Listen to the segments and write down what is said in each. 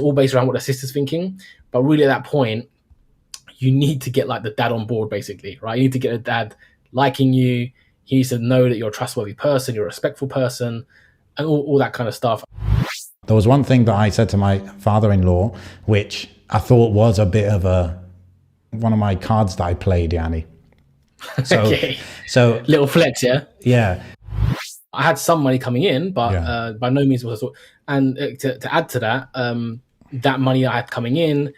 all based around what the sister's thinking. But really at that point, you need to get like the dad on board, basically, right? You need to get a dad liking you. He needs to know that you're a trustworthy person, you're a respectful person, and all that kind of stuff. There was one thing that I said to my father-in-law, which I thought was a bit of one of my cards that I played, Yanni. So, Okay. So little flex, yeah? Yeah. I had some money coming in, but by no means was I. And to add to that, that money I had coming in,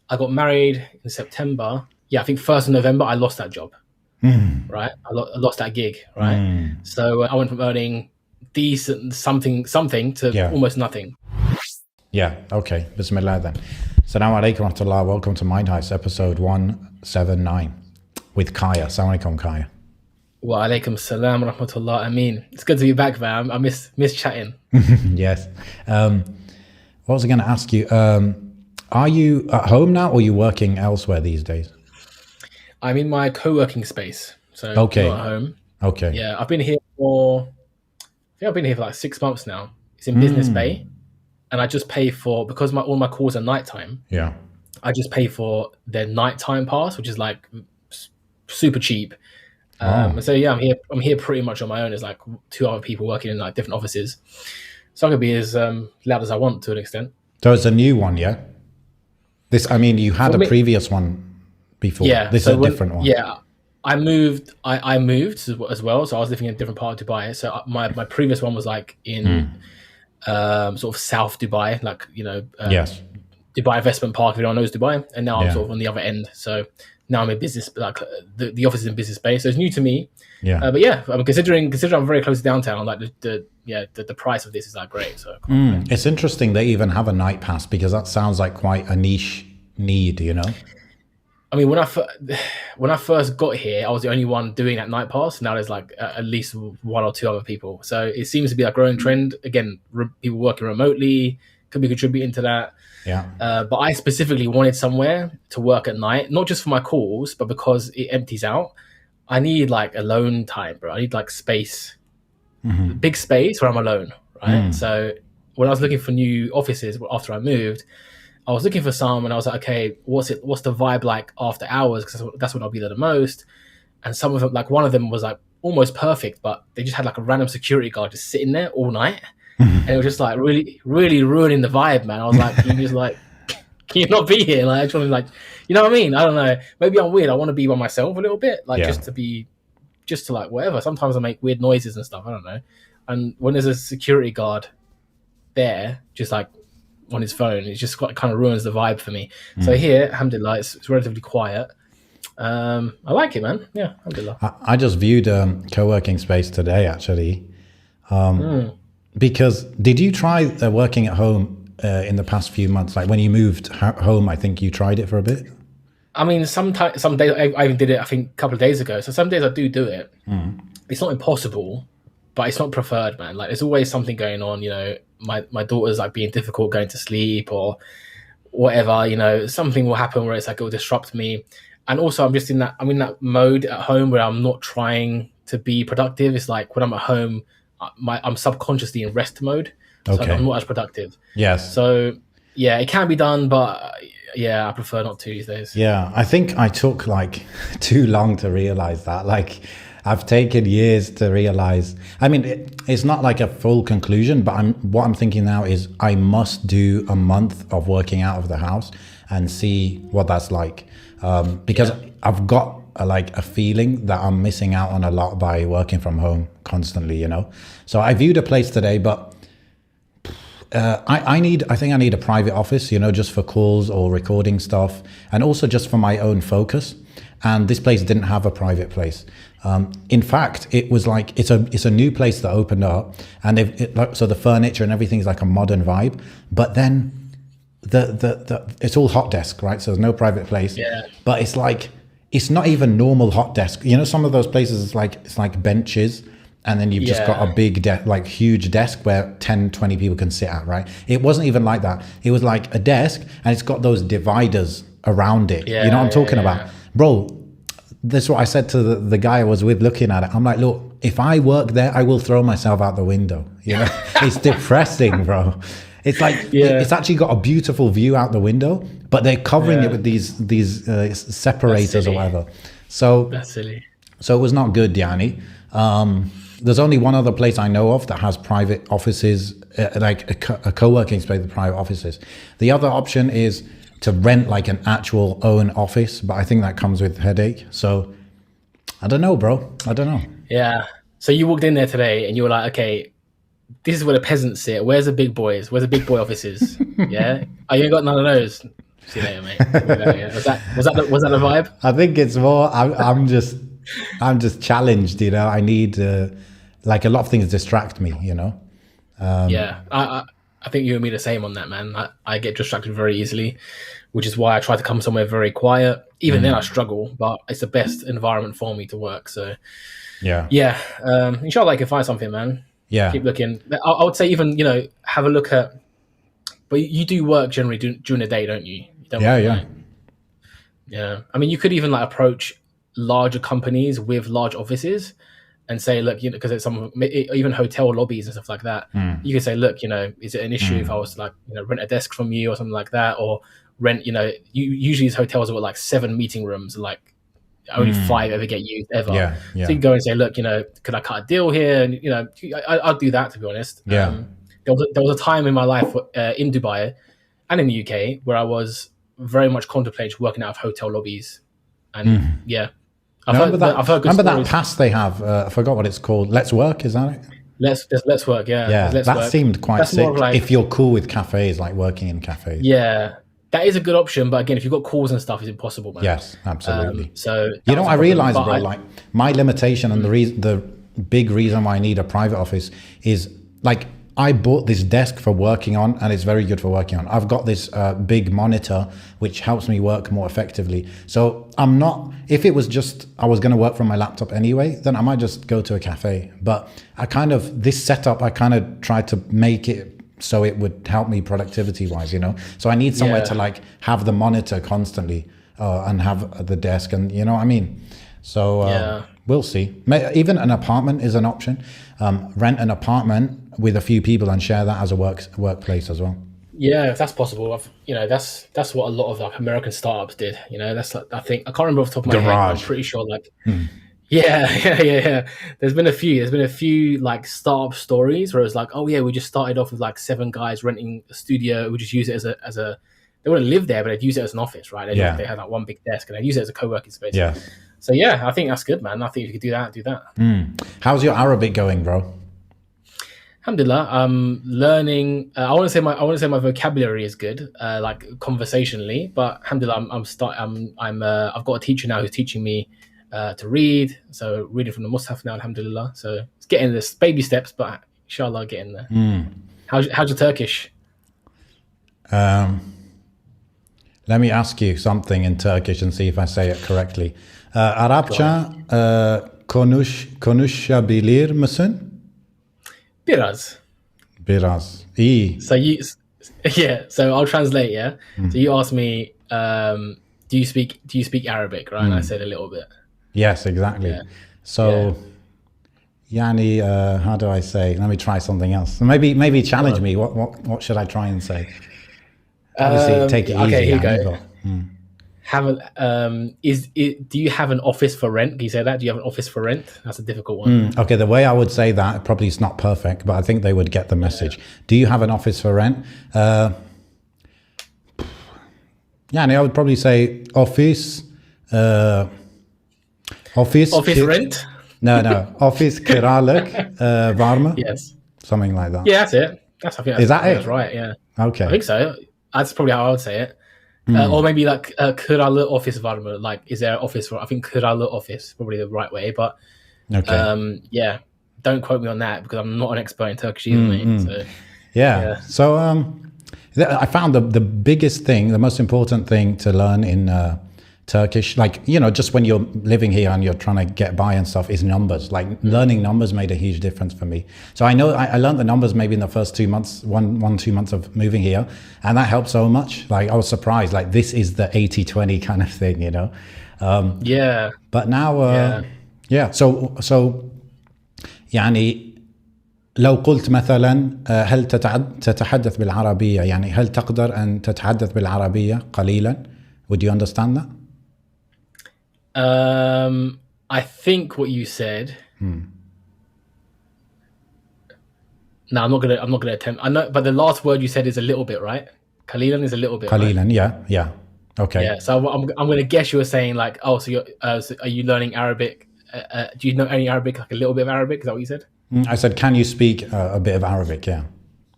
I got married in September. Yeah, I think 1st of November, I lost that job, right? I lost that gig, right? So I went from earning decent something to almost nothing. Yeah, okay. Bismillah then. Assalamu alaikum wa rahmatullah. Welcome to Mind Heist, episode 179 with Kaya. Assalamu alaikum, Kaya. Wa alaikum salam wa rahmatullah. Ameen. It's good to be back, man. I miss chatting. Yes. What was I going to ask you? Are you at home now, or are you working elsewhere these days? I'm in my co-working space, so okay. Not at home. Okay. Yeah, I've been here for like 6 months now. It's in Business Bay, and I just pay for, because all my calls are nighttime. Yeah. I just pay for their nighttime pass, which is like super cheap. So yeah, I'm here pretty much on my own. There's like 2 other people working in like different offices, so I can be as loud as I want to an extent. So it's a new one, yeah? You had a previous one before. Yeah, this is a different one. Yeah, I moved as well, so I was living in a different part of Dubai. So my previous one was like in sort of South Dubai, like yes, Dubai Investment Park, if anyone knows Dubai. And now I'm sort of on the other end. So now I'm in business, like the office is in Business Bay, so it's new to me. Yeah, but yeah, I'm considering I'm very close to downtown. Like the price of this is like great. So it's interesting they even have a night pass, because that sounds like quite a niche need, you know. I mean, when I first got here, I was the only one doing that night pass. Now there's like at least 1 or 2 other people. So it seems to be a growing trend. Again, people working remotely could be contributing to that. Yeah. But I specifically wanted somewhere to work at night, not just for my calls, but because it empties out. I need like alone time, bro. I need like space, big space where I'm alone, right? So when I was looking for new offices after I moved, I was looking for some, and I was like, okay, what's the vibe like after hours? Because that's when I'll be there the most. And some of them, like one of them was like almost perfect, but they just had like a random security guard just sitting there all night. And it was just like really, really ruining the vibe, man. I was like, can you not be here? Like, I just want to, like, you know what I mean? I don't know. Maybe I'm weird. I want to be by myself a little bit, like just to like whatever. Sometimes I make weird noises and stuff. I don't know. And when there's a security guard there, just like on his phone, it just kind of ruins the vibe for me. So here, alhamdulillah, it's relatively quiet. I like it, man. Yeah, alhamdulillah. I just viewed a co-working space today, actually. Because did you try working at home in the past few months? Like when you moved home, I think you tried it for a bit. I mean, some days I even did it, I think a couple of days ago. So some days I do it. It's not impossible, but it's not preferred, man. Like there's always something going on, you know. My daughter's like being difficult going to sleep or whatever, you know, something will happen where it's like, it'll disrupt me. And also I'm in that mode at home where I'm not trying to be productive. It's like when I'm at home, I'm subconsciously in rest mode. So I'm not as productive. Yes. So yeah, it can be done, but yeah, I prefer not to these days. Yeah, I think I took like too long to realize that. Like I've taken years to realize. I mean, it's not like a full conclusion, but what I'm thinking now is I must do a month of working out of the house and see what that's like. Because I've got a feeling that I'm missing out on a lot by working from home constantly, you know. So I viewed a place today, but I think I need a private office, you know, just for calls or recording stuff, and also just for my own focus. And this place didn't have a private place. In fact, it was like it's a new place that opened up, and so the furniture and everything is like a modern vibe. But then it's all hot desk, right? So there's no private place. Yeah. But it's like it's not even normal hot desk. You know, some of those places it's like benches, and then you've just got a big huge desk where 10, 20 people can sit at, right? It wasn't even like that. It was like a desk, and it's got those dividers around it. You know what I'm talking about? Bro, that's what I said to the guy I was with looking at it. I'm like, look, if I work there, I will throw myself out the window. You know, it's depressing, bro. It's like Yeah. it's actually got a beautiful view out the window, but they're covering it with these separators or whatever. So That's silly. so it was not good, Yani. There's only one other place I know of that has private offices, like a co-working space with private offices. The other option is to rent like an actual own office, but I think that comes with headache. So I don't know, bro. I don't know. Yeah. So you walked in there today and you were like, okay, this is where the peasants sit. Where's the big boys? Where's the big boy offices? Yeah. Oh, you ain't got none of those. See you later, mate. Was that the vibe? I think it's more. I'm just challenged. You know, I need like a lot of things distract me. You know. Yeah. I think you and me the same on that, man. I get distracted very easily, which is why I try to come somewhere very quiet. Even then I struggle, but it's the best environment for me to work. So yeah. Inshallah I can find something, man. Yeah. Keep looking. I would say even, have a look at, but you do work generally during the day, don't you? You don't work at night. Yeah. I mean, you could even like approach larger companies with large offices and say, look, because it's even hotel lobbies and stuff like that. You can say, look, is it an issue if I was to like, rent a desk from you or something like that, or rent, usually these hotels have got like 7 meeting rooms and like only 5 ever get used ever. Yeah. So you can go and say, look, could I cut a deal here? And I'll do that, to be honest. Yeah. There was a time in my life in Dubai and in the UK where I was very much contemplating working out of hotel lobbies, and I've heard good remember stories. that pass they have? I forgot what it's called. Let's Work, is that it? Let's work. Yeah. Yeah, that seemed quite That's sick. more like, if you're cool with cafes, like working in cafes. Yeah, that is a good option. But again, if you've got calls and stuff, it's impossible, man. Yes, absolutely. So I realized, bro, like my limitation and the big reason why I need a private office is like I bought this desk for working on, and it's very good for working on. I've got this big monitor which helps me work more effectively. So I'm not. If it was just I was going to work from my laptop anyway, then I might just go to a cafe. But this setup, I kind of tried to make it so it would help me productivity wise, So I need somewhere to like have the monitor constantly and have the desk, and you know what I mean. So we'll see. Even an apartment is an option. Rent an apartment with a few people and share that as a workplace as well. Yeah, if that's possible. That's what a lot of like American startups did. That's like, I think I can't remember off the top of my head. I'm pretty sure like. Yeah. There's been a few like startup stories where it's like, oh yeah, we just started off with like 7 guys renting a studio. We just use it as a. They wouldn't live there, but they'd use it as an office, right? They had like one big desk and they'd use it as a co-working space. Yeah. So yeah, I think that's good, man. I think if you could do that. How's your Arabic going, bro? Alhamdulillah, I'm learning. I want to say my vocabulary is good, like conversationally. But alhamdulillah, I've got a teacher now who's teaching me to read. So reading from the Mus'haf now, alhamdulillah. So it's getting this baby steps, but inshallah, getting there. How's your Turkish? Let me ask you something in Turkish and see if I say it correctly. Arapça konuşabilir misin? Biraz. İyi. So I'll translate. Yeah. So you asked me, do you speak Arabic, right? And I said a little bit. Yes, exactly. Yeah. So, Yani, how do I say? Let me try something else. Maybe challenge me. What should I try and say? Obviously, take it easy. Okay, here you go. Do you have an office for rent? Can you say that? Do you have an office for rent? That's a difficult one. Okay, the way I would say that, probably it's not perfect, but I think they would get the message. Do you have an office for rent? I would probably say office. Office rent? No. Office kiralık var mı? Yes. Something like that. Yeah, that's it. Is that it? That's right, yeah. Okay. I think so. That's probably how I would say it. Or maybe like kiralı office var mı? Like, is there an office for? I think kiralı office probably the right way, but yeah, don't quote me on that because I'm not an expert in Turkish either, mate. So, yeah. So I found the biggest thing, the most important thing to learn in Turkish, like, just when you're living here and you're trying to get by and stuff, is numbers. Like learning numbers made a huge difference for me. So I know I learned the numbers maybe in the first 2 months, 2 months of moving here. And that helped so much. Like I was surprised, like this is the 80-20 kind of thing, But now, So Yani, لو قلت مثلا هل تتحدث بالعربية، يعني هل تقدر أن تتحدث بالعربية قليلا؟ Would you understand that? I think what you said. No, I'm not gonna attempt. I know, but the last word you said is a little bit, right? Qalilan is a little bit, right? قليلا, yeah. Okay. Yeah. So I'm gonna guess you were saying like, oh, so are you learning Arabic? Do you know any Arabic, like a little bit of Arabic? Is that what you said? I said, can you speak a bit of Arabic? Yeah.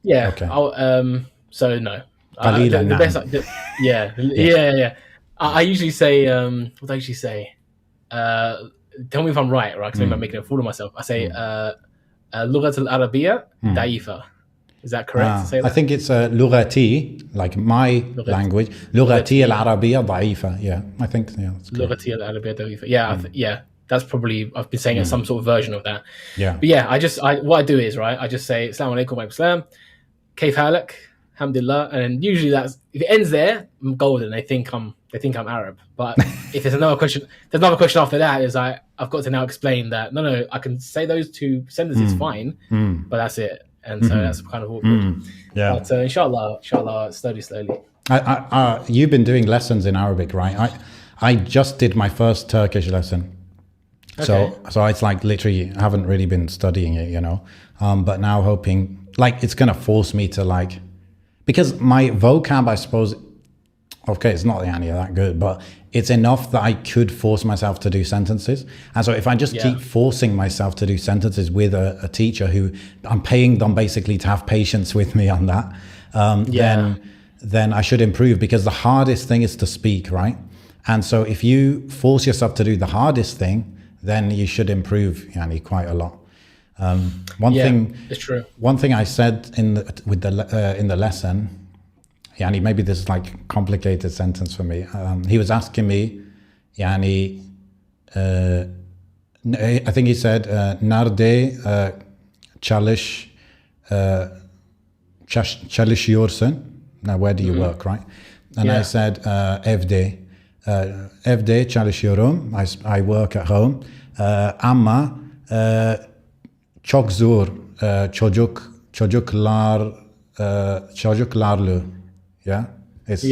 Yeah. Okay. So no. قليلا The نعم. best. Yeah. I usually say, what do I usually say? Tell me if I'm right? Because maybe I'm making a fool of myself. I say, لغة العربية ضعيفة. Is that correct to say that? I think it's لغتي, like my language. لغتي العربية ضعيفة. Yeah, I think that's good. لغتي العربية ضعيفة. Yeah, yeah. That's probably, I've been saying some sort of version of that. Yeah. But yeah, what I do is, right, I just say, Assalamu alaikum wa salam, Kayf halak, alhamdulillah, and usually if it ends there, I'm golden. They think I'm Arab. But if there's another question after that, is I've got to now explain that no, I can say those two sentences fine, but that's it. And so that's kind of awkward. Yeah. But inshallah, slowly. You've been doing lessons in Arabic, right? I just did my first Turkish lesson. Okay. So it's like literally I haven't really been studying it, but now hoping like it's going to force me to like, because my vocab, I suppose, okay, it's not that good, but it's enough that I could force myself to do sentences. And so if I just keep forcing myself to do sentences with a teacher who I'm paying them basically to have patience with me on that, then I should improve, because the hardest thing is to speak, right? And so if you force yourself to do the hardest thing, then you should improve quite a lot. It's true. One thing I said in the lesson, maybe this is like a complicated sentence for me. He was asking me, I think he said, "Nerede çalışıyorsun?" Now, where do you work, right? And I said, "Evde." Evde çalışıyorum. I work at home. Ama çok zor çocuklarla. Yeah? It's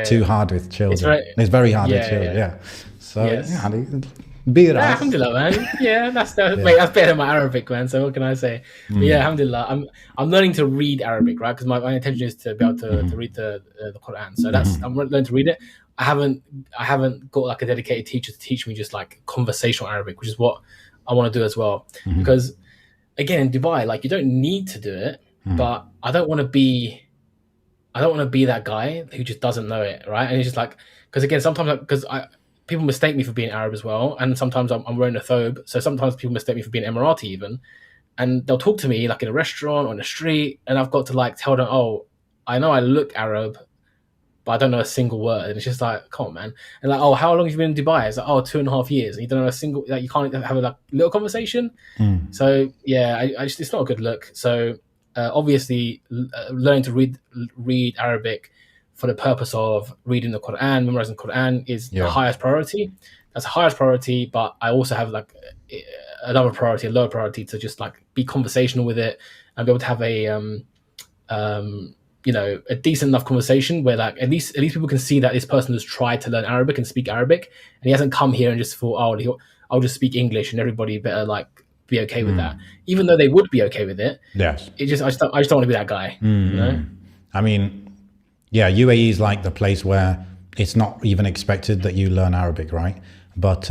too hard with children. It's very hard with children, yeah. So, alhamdulillah, man. Yeah, that's better than my Arabic, man. So what can I say? But yeah, alhamdulillah. I'm learning to read Arabic, right? Because my intention is to be able to read the Quran. So I'm learning to read it. I haven't got like a dedicated teacher to teach me just like conversational Arabic, which is what I want to do as well. Because again, in Dubai, like you don't need to do it, but I don't want to be that guy who just doesn't know it, right? And it's just like, because again, sometimes people mistake me for being Arab as well, and sometimes I'm wearing a thobe, so sometimes people mistake me for being Emirati even, and they'll talk to me like in a restaurant or in the street, and I've got to like tell them, oh, I know I look Arab, but I don't know a single word. And it's just like, come on, man. And like, oh, how long have you been in Dubai? It's like, oh, 2.5 years. And you don't know a single, like, you can't have a like, little conversation. So yeah, I just, it's not a good look. So obviously, learning to read Arabic for the purpose of reading the Quran, memorizing the Quran is the highest priority. That's the highest priority, but I also have like a lower priority to just like be conversational with it and be able to have a decent enough conversation where like at least people can see that this person has tried to learn Arabic and speak Arabic, and he hasn't come here and just thought, oh, I'll just speak English and everybody better like be okay with that, even though they would be okay with it. Yes. I just don't want to be that guy. I mean, UAE is like the place where it's not even expected that you learn Arabic, right? But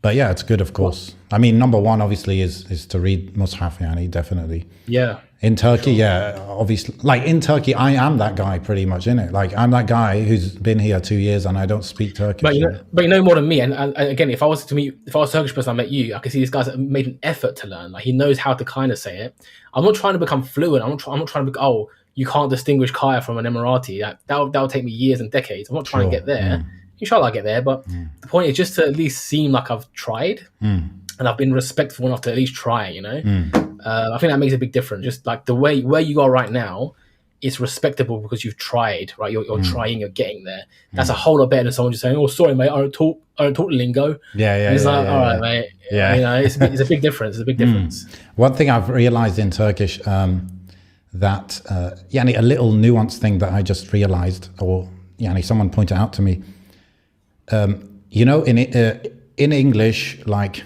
but yeah, it's good, of course. I mean, number one obviously is to read Mus'haf, definitely. Yeah. In Turkey, obviously, like in Turkey, I am that guy pretty much, innit? Like I'm that guy who's been here 2 years and I don't speak Turkish. But you know more than me. And again, if I was a Turkish person, I met you, I could see this guy's made an effort to learn. Like he knows how to kind of say it. I'm not trying to become fluent. I'm not trying to be, oh, you can't distinguish Kaya from an Emirati. That'll take me years and decades. I'm not trying to get there. Inshallah, I'll get there. But the point is just to at least seem like I've tried and I've been respectful enough to at least try, I think that makes a big difference. Just like the way where you are right now it's respectable because you've tried, right? You're trying, you're getting there. That's a whole lot better than someone just saying, "Oh, sorry, mate, I don't talk lingo." Yeah, And it's yeah, like, yeah, all yeah. right, mate. Yeah. You know, it's a big difference. It's a big difference. One thing I've realized in Turkish, that yani a little nuanced thing that I just realized, or yani someone pointed out to me. You know, in English, like,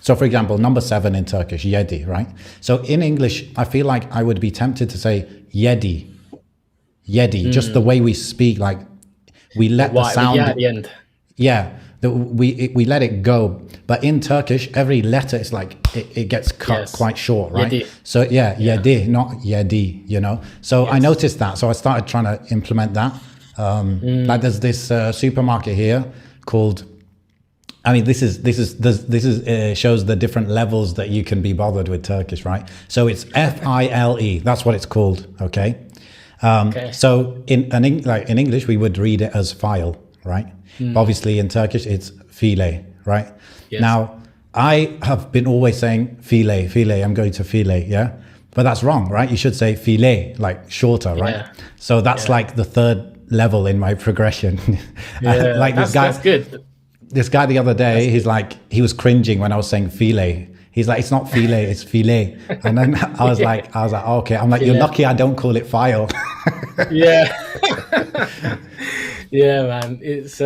so for example, number 7 in Turkish, yedi, right? So in English, I feel like I would be tempted to say yedi, just the way we speak, like we let the Why? sound, Yeah, at the end. yeah, we let it go. But in Turkish, every letter is like it gets cut Yes. quite short, right? Yedi. So yeah, yedi, not yedi, you know. So I noticed that, so I started trying to implement that. Like there's this supermarket here called. I mean, this is shows the different levels that you can be bothered with Turkish, right? So it's File. That's what it's called. Okay. Okay. So in English, we would read it as file, right? But obviously in Turkish, it's file, right? Yes. Now, I have been always saying file. I'm going to file, yeah? But that's wrong, right? You should say file, like shorter, right? Yeah. So that's like the third level in my progression. Yeah, like this guy, that's good. this guy the other day, he was cringing when I was saying filet. He's like, it's not filet, it's filet. And then I was like, oh, okay. I'm like, you're lucky I don't call it file. Yeah. Yeah, man. It's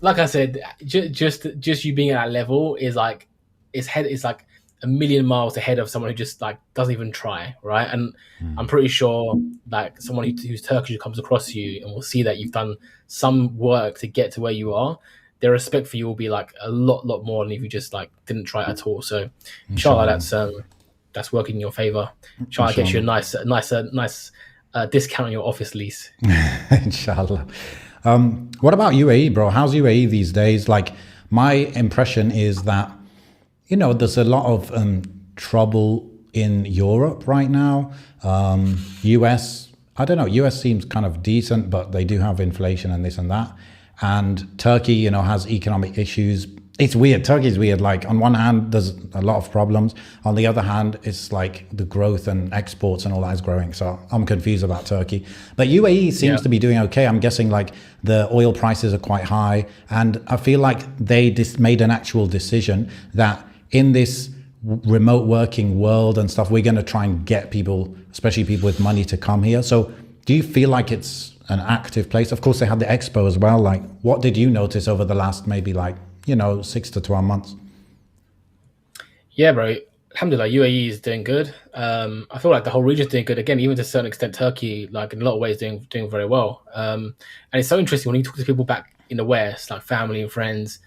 like I said, just you being at that level is like it's like a million miles ahead of someone who just like doesn't even try, right? And I'm pretty sure like someone who's Turkish who comes across you and will see that you've done some work to get to where you are, their respect for you will be like a lot more than if you just like didn't try at all. So inshallah, that's working in your favor. Inshallah, get you a nice discount on your office lease. Inshallah. What about UAE, bro? How's UAE these days? Like, my impression is that, you know, there's a lot of trouble in Europe right now. US, I don't know, US seems kind of decent, but they do have inflation and this and that. And Turkey, you know, has economic issues. It's weird. Turkey's weird. Like, on one hand, there's a lot of problems. On the other hand, it's like the growth and exports and all that is growing. So I'm confused about Turkey. But UAE seems to be doing okay. I'm guessing like the oil prices are quite high. And I feel like they just made an actual decision that in this remote working world and stuff, we're going to try and get people, especially people with money, to come here. So do you feel like it's an active place? Of course, they had the expo as well. Like, what did you notice over the last maybe like, you know, 6 to 12 months? Yeah, bro. Alhamdulillah, UAE is doing good. I feel like the whole region is doing good. Again, even to a certain extent, Turkey, like in a lot of ways, doing very well. And it's so interesting when you talk to people back in the West, like family and friends.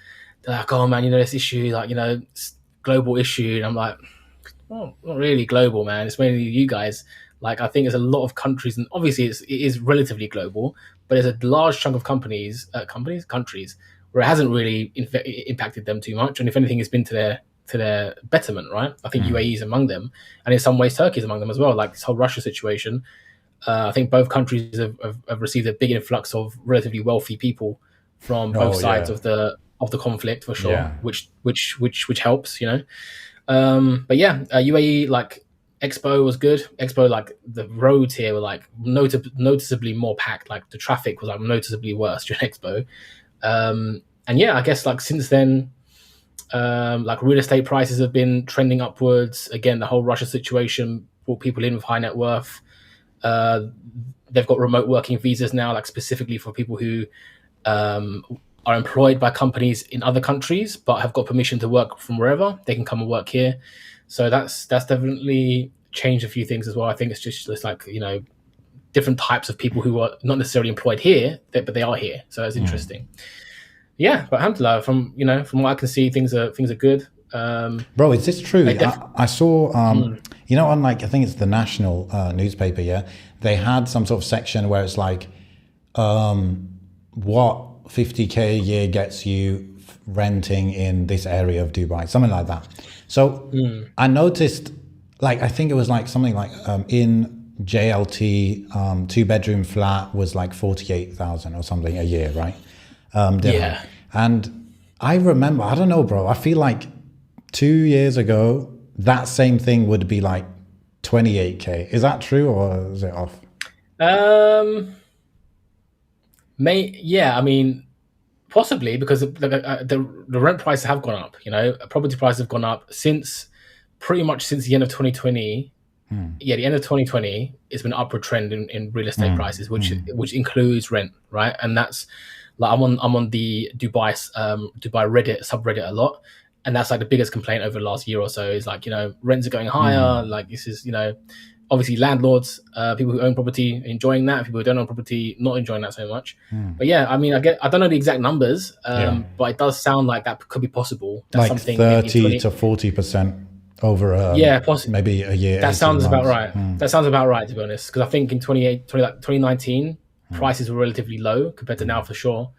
They're like, "Oh man, you know this issue, like you know, it's global issue." And I'm like, "Well, not really global, man. It's mainly you guys." Like, I think there's a lot of countries, and obviously it is relatively global, but there's a large chunk of countries where it hasn't really impacted them too much. And if anything, it's been to their betterment, right? I think UAE is among them, and in some ways Turkey is among them as well. Like this whole Russia situation, I think both countries have received a big influx of relatively wealthy people from both sides of the conflict, for sure, which helps, you know. But yeah, UAE, like Expo was good. Expo, like the roads here were like noticeably more packed. Like the traffic was like noticeably worse during Expo. And yeah, I guess like since then, like real estate prices have been trending upwards. Again, the whole Russia situation brought people in with high net worth. They've got remote working visas now, like specifically for people who are employed by companies in other countries but have got permission to work from wherever. They can come and work here. So that's definitely changed a few things as well. I think it's just like, you know, different types of people who are not necessarily employed here, but they are here. So it's interesting. Yeah, but alhamdulillah, from what I can see, things are good. Bro, is this true? I saw, you know, on like, I think it's the national newspaper, yeah? They had some sort of section where it's like, what 50K a year gets you renting in this area of Dubai, something like that. So I noticed, like, I think it was like something like in JLT, 2-bedroom flat was like 48,000 or something a year, right? Yeah. And I remember, I don't know, bro, I feel like 2 years ago, that same thing would be like 28K. Is that true or is it off? Um, yeah, I mean, possibly because the rent prices have gone up. You know, property prices have gone up since pretty much since the end of 2020. Yeah, the end of 2020, it's been an upward trend in real estate prices, which includes rent, right? And that's like I'm on the Dubai Reddit subreddit a lot, and that's like the biggest complaint over the last year or so is like, rents are going higher. Like this is, obviously landlords, people who own property enjoying that, people who don't own property not enjoying that so much. But yeah, I mean, I don't know the exact numbers, Yeah. but it does sound like that could be possible. That's Like something maybe in 30 to 40% over yeah, maybe a year, that 18 sounds about months. right. That sounds about right, to be honest. Because I think in 2019, prices were relatively low compared to now for sure.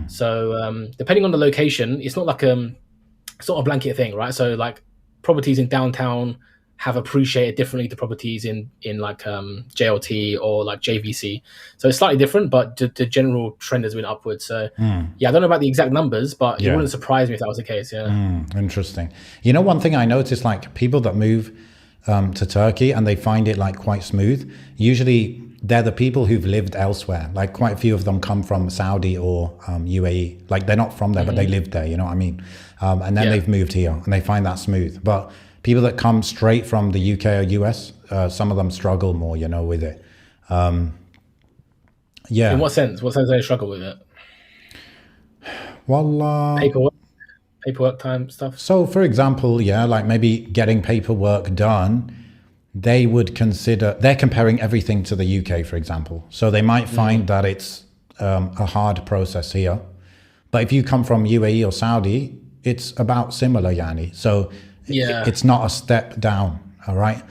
So depending on the location, it's not like it's not a blanket thing, right? So like properties in downtown have appreciated differently to properties in like JLT or like JVC. So it's slightly different, but the general trend has been upwards. So yeah, I don't know about the exact numbers, but it Yeah. wouldn't surprise me if that was the case. Yeah. Interesting. You know, one thing I noticed, like people that move to Turkey and they find it like quite smooth, usually they're the people who've lived elsewhere. Like quite a few of them come from Saudi or UAE. Like they're not from there, but they lived there, you know what I mean? And then Yeah. they've moved here and they find that smooth. But people that come straight from the UK or US, some of them struggle more, you know, with it. Yeah. In what sense? What sense do they struggle with it? Well, Paperwork time stuff. so for example, yeah, like maybe getting paperwork done, they're comparing everything to the UK, for example. So they might find that it's a hard process here. But if you come from UAE or Saudi, it's about similar, Yani. So Yeah. it's not a step down, all right?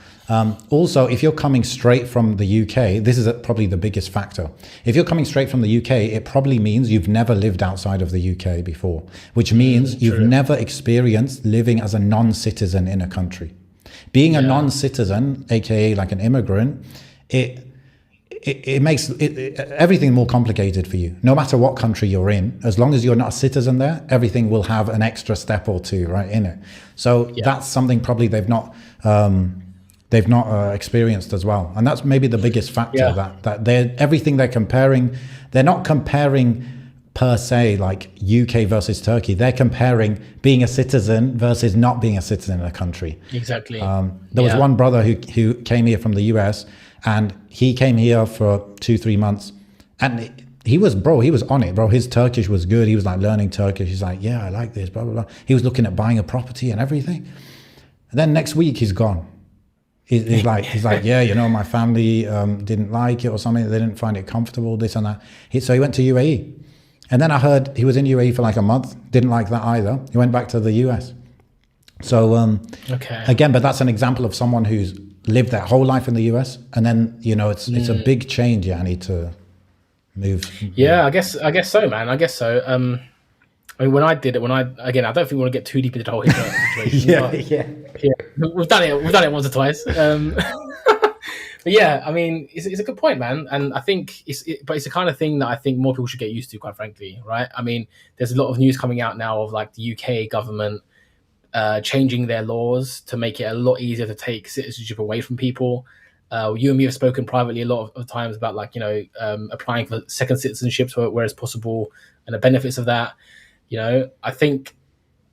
Also, if you're coming straight from the UK, this is probably the biggest factor. If you're coming straight from the UK, it probably means you've never lived outside of the UK before, which means you've never experienced living as a non-citizen in a country. Being a non-citizen, aka like an immigrant, it makes everything more complicated for you. No matter what country you're in, as long as you're not a citizen there, everything will have an extra step or two right in it. So that's something probably they've not experienced as well, and that's maybe the biggest factor that everything they're comparing. They're not comparing per se like UK versus Turkey. They're comparing being a citizen versus not being a citizen in a country. Exactly. There was one brother who came here from the US, and he came here for 2-3 months, and he was on it, bro. His Turkish was good. He was like learning Turkish. He's like, yeah, I like this, blah, blah, blah. He was looking at buying a property and everything. And then next week he's gone. He's like, yeah, you know, my family didn't like it or something. They didn't find it comfortable, this and that. So he went to UAE. And then I heard he was in UAE for like a month. Didn't like that either. He went back to the US. So again, but that's an example of someone who's lived their whole life in the US, and then it's a big change. Yeah, I need to move. Yeah, I guess so, man. I guess so. I mean, when I did it, I don't think we want to get too deep into the whole situation. yeah, we've done it once or twice. But yeah, I mean, it's a good point, man, and I think it's the kind of thing that I think more people should get used to, quite frankly, right? I mean, there's a lot of news coming out now of like the UK government changing their laws to make it a lot easier to take citizenship away from people. You and me have spoken privately a lot of times about like applying for second citizenship where it's possible and the benefits of that. I think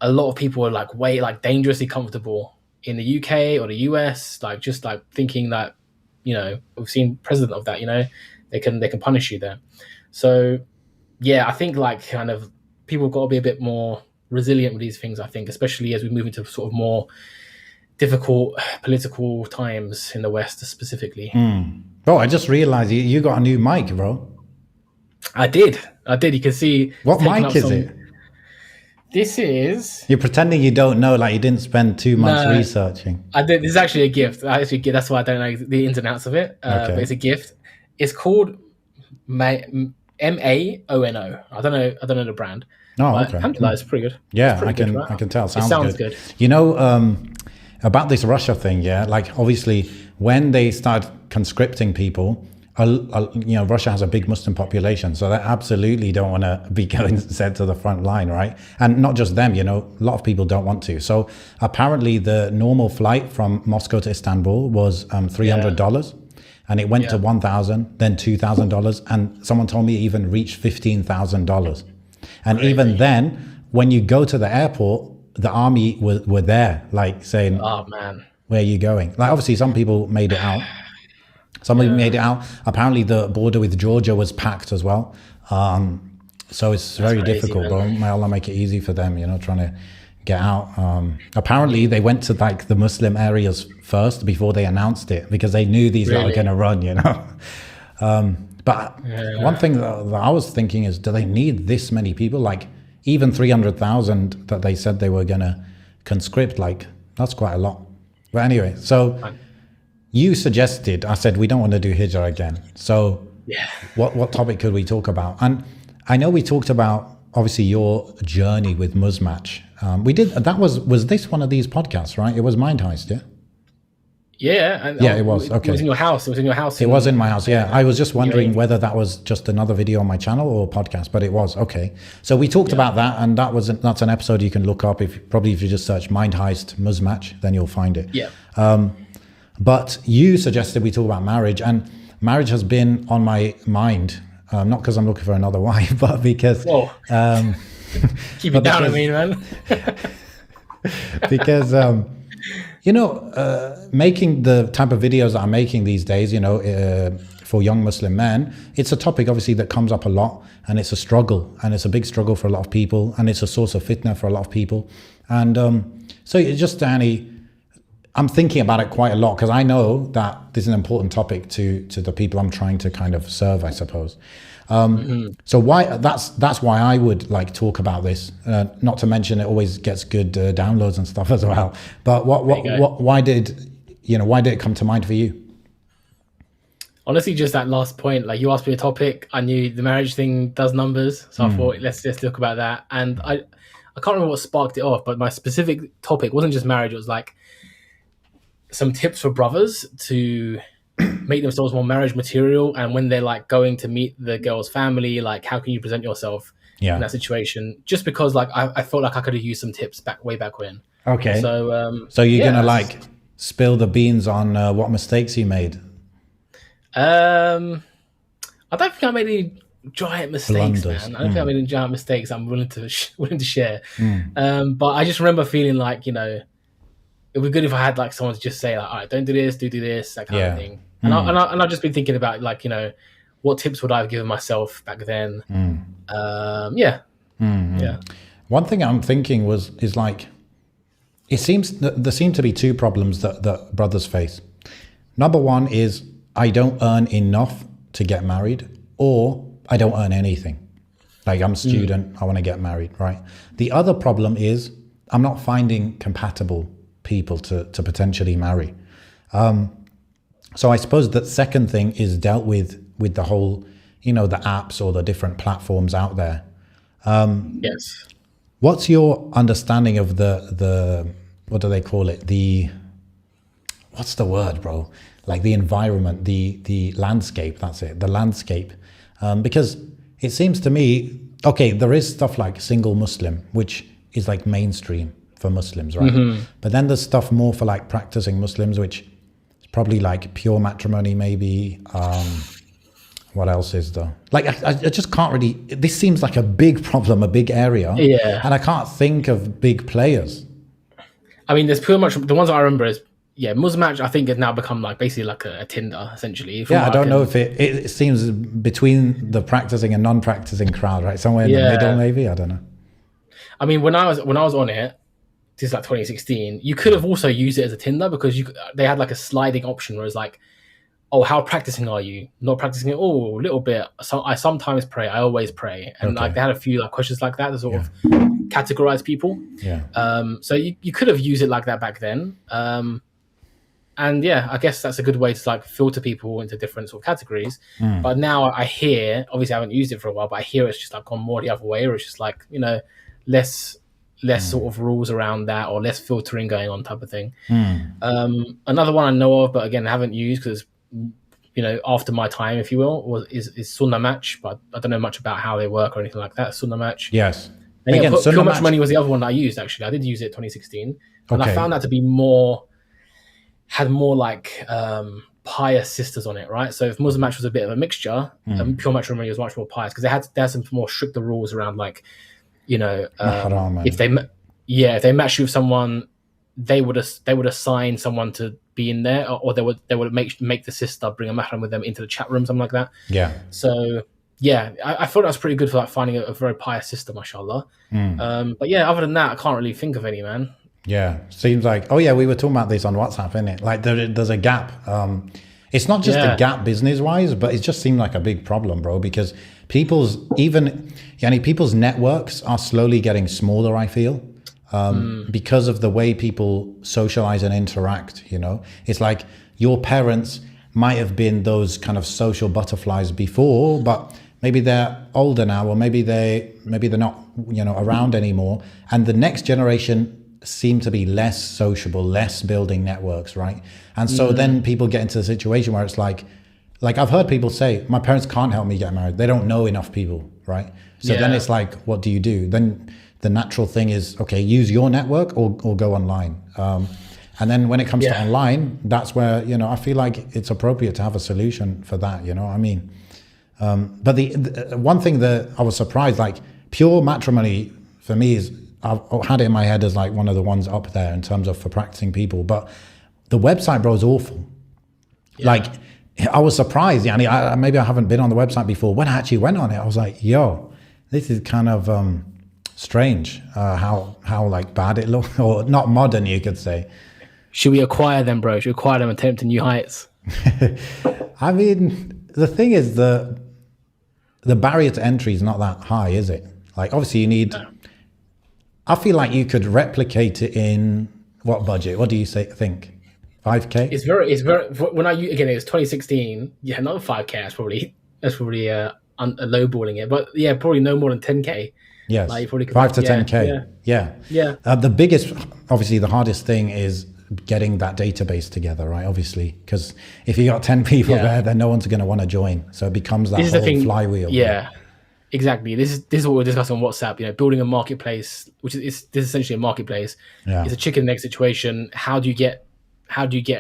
a lot of people are like dangerously comfortable in the UK or the US, like just like thinking that we've seen precedent of that. They can punish you there. So yeah, I think like kind of people got to be a bit more resilient with these things, I think, especially as we move into sort of more difficult political times in the West specifically. Bro, I just realized you got a new mic, bro. I did. You can see. What mic is it? This is... You're pretending you don't know, like you didn't spend 2 months researching. I did. This is actually a gift. That's why I don't know the ins and outs of it. Okay. But it's a gift. It's called Maono. I don't know the brand. Oh, but okay. Alhamdulillah, it's pretty good. Yeah, I can tell. It sounds good. About this Russia thing, yeah, like obviously when they start conscripting people, Russia has a big Muslim population, so they absolutely don't want to be sent to the front line, right? And not just them, a lot of people don't want to. So apparently the normal flight from Moscow to Istanbul was $300. and it went to $1,000, then $2,000, and someone told me it even reached $15,000. And even then, when you go to the airport, the army were there, like saying, "Oh man, where are you going?" Like obviously, some people made it out. Somebody made it out. Apparently, the border with Georgia was packed as well. So it's very difficult, bro. May Allah make it easy for them, trying to get out. Apparently, they went to like the Muslim areas first before they announced it because they knew these were going to run, But one thing that I was thinking is, do they need this many people? Like even 300,000 that they said they were going to conscript, like that's quite a lot. But anyway, so you suggested, I said, we don't want to do hijrah again. So what topic could we talk about? And I know we talked about obviously your journey with Muzmatch. We did, was this one of these podcasts, right? It was Mind Heist, yeah? Yeah, it was. Okay. It was in your house. It was in your house. It was in my house. Yeah. I was just wondering whether that was just another video on my channel or podcast, but it was. Okay. So we talked about that, and that's an episode you can look up if you just search Mind Heist Muzmatch, then you'll find it. Yeah. But you suggested we talk about marriage, and marriage has been on my mind, not because I'm looking for another wife, but because keep it down, Ameen, man. Because making the type of videos that I'm making these days, for young Muslim men, it's a topic obviously that comes up a lot, and it's a struggle, and it's a big struggle for a lot of people, and it's a source of fitna for a lot of people. And so it's just, Danny, I'm thinking about it quite a lot because I know that this is an important topic to the people I'm trying to kind of serve, I suppose. So that's why I would like talk about this. Not to mention it always gets good downloads and stuff as well. But why did it come to mind for you? Honestly, just that last point. Like you asked me a topic, I knew the marriage thing does numbers, so I thought let's just talk about that. And I can't remember what sparked it off, but my specific topic wasn't just marriage. It was like some tips for brothers to make themselves more marriage material, and when they're like going to meet the girl's family, like how can you present yourself in that situation? Just because like I felt like I could have used some tips way back when. Okay. So you're gonna like spill the beans on what mistakes you made? I don't think I made any giant mistakes, man. I don't think I made any giant mistakes I'm willing to share. But I just remember feeling like, it would be good if I had like someone to just say like, all right, don't do this, do this, that kind of thing. And I've just been thinking about like, what tips would I have given myself back then? One thing I'm thinking is like, it seems that there seem to be two problems that brothers face. Number one is I don't earn enough to get married, or I don't earn anything. Like I'm a student, I want to get married, right? The other problem is I'm not finding compatible people to potentially marry. So I suppose that second thing is dealt with the whole, the apps or the different platforms out there. Yes. What's your understanding of the what do they call it? What's the word, bro? Like the environment, the landscape, that's it, the landscape. Because it seems to me, okay, there is stuff like single Muslim, which is like mainstream for Muslims, right? But then there's stuff more for like practicing Muslims, which is probably like pure matrimony, maybe. What else is there? Like, I just can't really, this seems like a big problem, a big area. Yeah. And I can't think of big players. I mean, there's pretty much, the ones that I remember is, Muzmatch, I think has now become like basically like a Tinder, essentially. I don't know if it seems between the practicing and non-practicing crowd, right? Somewhere in the middle, maybe, I don't know. I mean, when I was on it, this is like 2016, you could have also used it as a Tinder because they had like a sliding option where it's like, oh, how practicing are you? Not practicing at all, a little bit. So I sometimes pray, I always pray. And like they had a few like questions like that to sort of categorize people. So you could have used it like that back then. And I guess that's a good way to like filter people into different sort of categories. But now I hear, obviously I haven't used it for a while, but I hear it's just like gone more the other way, or it's just like, less sort of rules around that, or less filtering going on type of thing. Another one I know of, but again, I haven't used because, after my time, if you will, is Sunnah Match, but I don't know much about how they work or anything like that. Sunnah Match. Yes. And again, Pure Matrimony was the other one that I used, actually. I did use it 2016. And I found that to be had more like pious sisters on it, right? So if Muslim match was a bit of a mixture, pure matrimony was much more pious because they had some more stricter rules around, like, you know, if they match you with someone, they would assign someone to be in there, or they would make the sister bring a mahram with them into the chat room, something like that. Yeah. So yeah, I thought that was pretty good for like finding a very pious sister, mashallah. But yeah, other than that, I can't really think of any, man. Yeah, seems like, oh yeah, we were talking about this on WhatsApp, isn't it? Like there's a gap. It's not just a gap business wise, but it just seemed like a big problem, bro, because people's networks are slowly getting smaller, I feel, because of the way people socialize and interact, you know? It's like your parents might have been those kind of social butterflies before, but maybe they're older now, or maybe they're not, you know, around anymore. And the next generation seem to be less sociable, less building networks, right? And so then people get into a situation where it's like I've heard people say, my parents can't help me get married. They don't know enough people, right? So then it's like, what do you do? Then the natural thing is, okay, use your network or go online. And then when it comes to online, that's where, you know, I feel like it's appropriate to have a solution for that, you know what I mean? But the one thing that I was surprised, like pure matrimony for me is, I've had it in my head as like one of the ones up there in terms of for practicing people, but the website, bro, is awful. Like I was surprised. Yeah, maybe I haven't been on the website before. When I actually went on it, I was like, yo, this is kind of strange. How like bad it looked, or not modern, you could say. Should we acquire them, bro? Should we acquire them and take them to new heights? I mean, the thing is the barrier to entry is not that high, is it? Like obviously you need. I feel like you could replicate it in what budget? What do you think? 5K? It's very. When it was 2016. Yeah, not 5K. That's probably lowballing it, but yeah, probably no more than 10K. Yes, like 5 to 10K. Yeah. The biggest, obviously, the hardest thing is getting that database together, right? Obviously, because if you got 10 people there, then no one's going to want to join. So it becomes that whole flywheel. Yeah. Exactly. This is what we're discussing on WhatsApp. You know, building a marketplace, which is essentially a marketplace. It's a chicken and egg situation. How do you get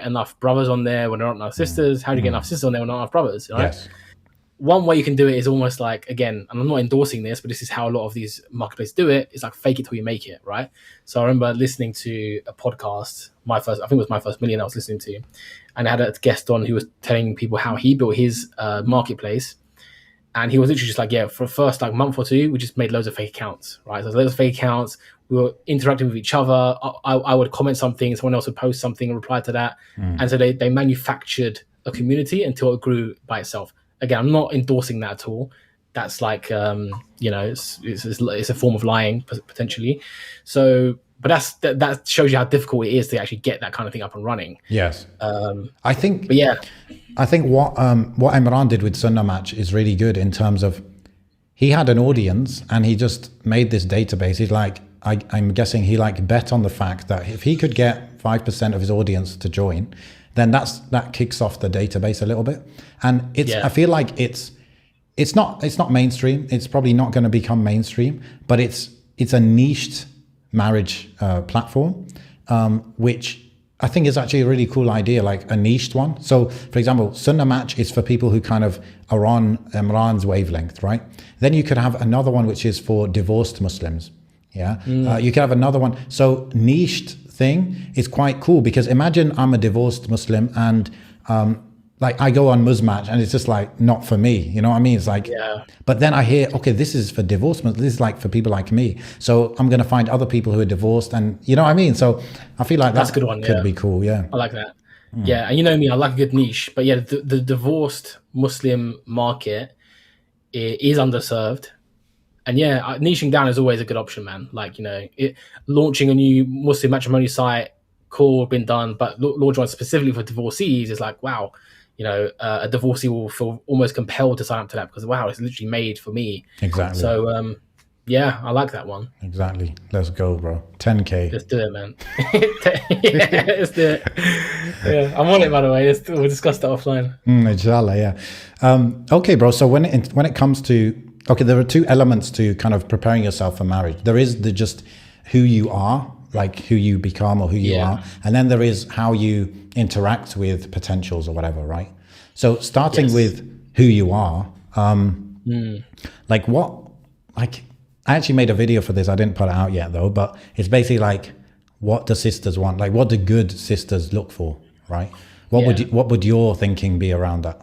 enough brothers on there when there aren't enough sisters? How do you get enough sisters on there when there aren't enough brothers? Right? Yes. One way you can do it is almost like, again, and I'm not endorsing this, but this is how a lot of these marketplaces do it. It's like fake it till you make it, right? So I remember listening to a podcast, I think it was My First Million I was listening to, and I had a guest on who was telling people how he built his marketplace. And he was literally just like, for the first like month or two, we just made loads of fake accounts, right? So loads of fake accounts. We were interacting with each other. I would comment something, someone else would post something and reply to that. And so they manufactured a community until it grew by itself. Again, I'm not endorsing that at all. That's like, it's a form of lying potentially. So, but that shows you how difficult it is to actually get that kind of thing up and running. Yes. I think what Imran did with Sunnah Match is really good in terms of he had an audience and he just made this database. He's like, I'm guessing he like bet on the fact that if he could get 5% of his audience to join, then that kicks off the database a little bit. And I feel like it's not mainstream. It's probably not going to become mainstream, but it's a niched marriage platform, which I think is actually a really cool idea, like a niched one. So, for example, Sunnah Match is for people who kind of are on Imran's wavelength, right? Then you could have another one which is for divorced Muslims. Yeah, you could have another one. So niched thing is quite cool because imagine I'm a divorced Muslim and like I go on Muzmatch and it's just like not for me, you know what I mean? It's like, but then I hear, okay, this is for divorced Muslims. This is like for people like me. So I'm going to find other people who are divorced, and you know what I mean? So I feel like that's a good one. Could be cool. Yeah, I like that. Yeah, and you know me, I like a good niche. But yeah, the divorced Muslim market is underserved. And yeah, niching down is always a good option, man. Like, you know, launching a new Muslim matrimony site, cool, been done. But launch one specifically for divorcees is like, wow, you know, a divorcee will feel almost compelled to sign up to that because, wow, it's literally made for me. Exactly. So, yeah, I like that one. Exactly. Let's go, bro. 10K. Let's do it, man. Yeah, let's do it. Yeah, I'm on it, by the way. We'll discuss that offline. Inshallah, yeah. Okay, bro. So when it comes to, okay, there are two elements to kind of preparing yourself for marriage. There is just who you are, like who you become or who you Yeah. are. And then there is how you interact with potentials or whatever, right? So starting Yes. with who you are, like what, like I actually made a video for this. I didn't put it out yet though, but it's basically like, what do sisters want? Like what do good sisters look for, right? What would your thinking be around that?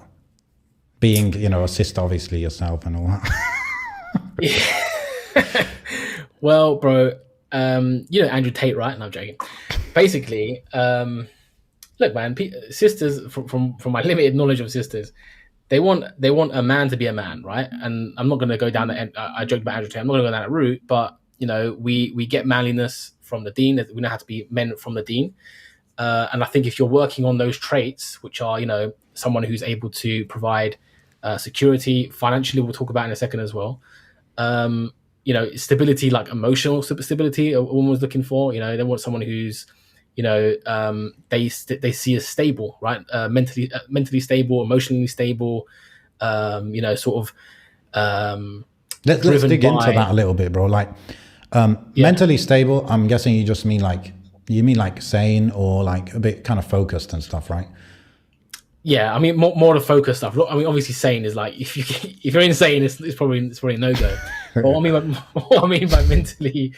Being, you know, a sister, obviously yourself and all that. Well, bro, you know Andrew Tate, right? No, I'm joking. Basically, look, man, sisters, from my limited knowledge of sisters, they want a man to be a man, right? And I'm not going to go down the. I joked about Andrew Tate. I'm not going to go down that route, but you know, we get manliness from the deen. We know how to be men from the deen. And I think if you're working on those traits, which are, you know, someone who's able to provide security financially, we'll talk about in a second as well. You know, stability, like emotional stability, a woman was looking for. You know, they want someone who's, you know, they see as stable, right? Mentally stable, emotionally stable. You know, sort of. Let's dig into that a little bit, bro. Like, mentally stable. I'm guessing you just mean like sane or like a bit kind of focused and stuff, right? Yeah, I mean more the focus stuff. I mean, obviously, sane is like if you're insane, it's probably a no go. But what I mean by mentally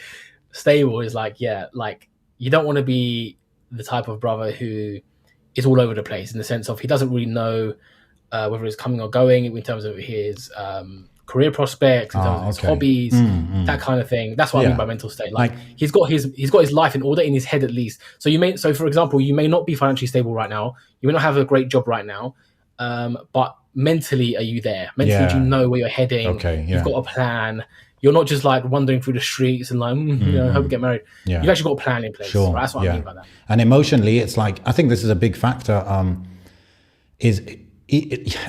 stable is like, yeah, like you don't want to be the type of brother who is all over the place in the sense of he doesn't really know whether it's coming or going in terms of his career prospects, in terms of his hobbies, that kind of thing. That's what I mean by mental state. Like he's got his life in order in his head at least. So for example, you may not be financially stable right now. You may not have a great job right now, but mentally, are you there? Mentally, do you know where you're heading? Okay, You've got a plan. You're not just like wandering through the streets and like, you know, hope we get married. Yeah. You've actually got a plan in place. Sure. Right? That's what I mean by that. And emotionally, it's like, I think this is a big factor. This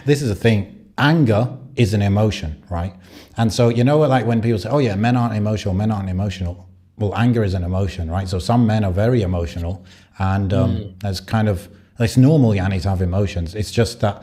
is a thing. Anger is an emotion, right? And so, you know, like when people say, oh yeah, men aren't emotional. Well, anger is an emotion, right? So some men are very emotional and it's normal, Yanni, to have emotions. It's just that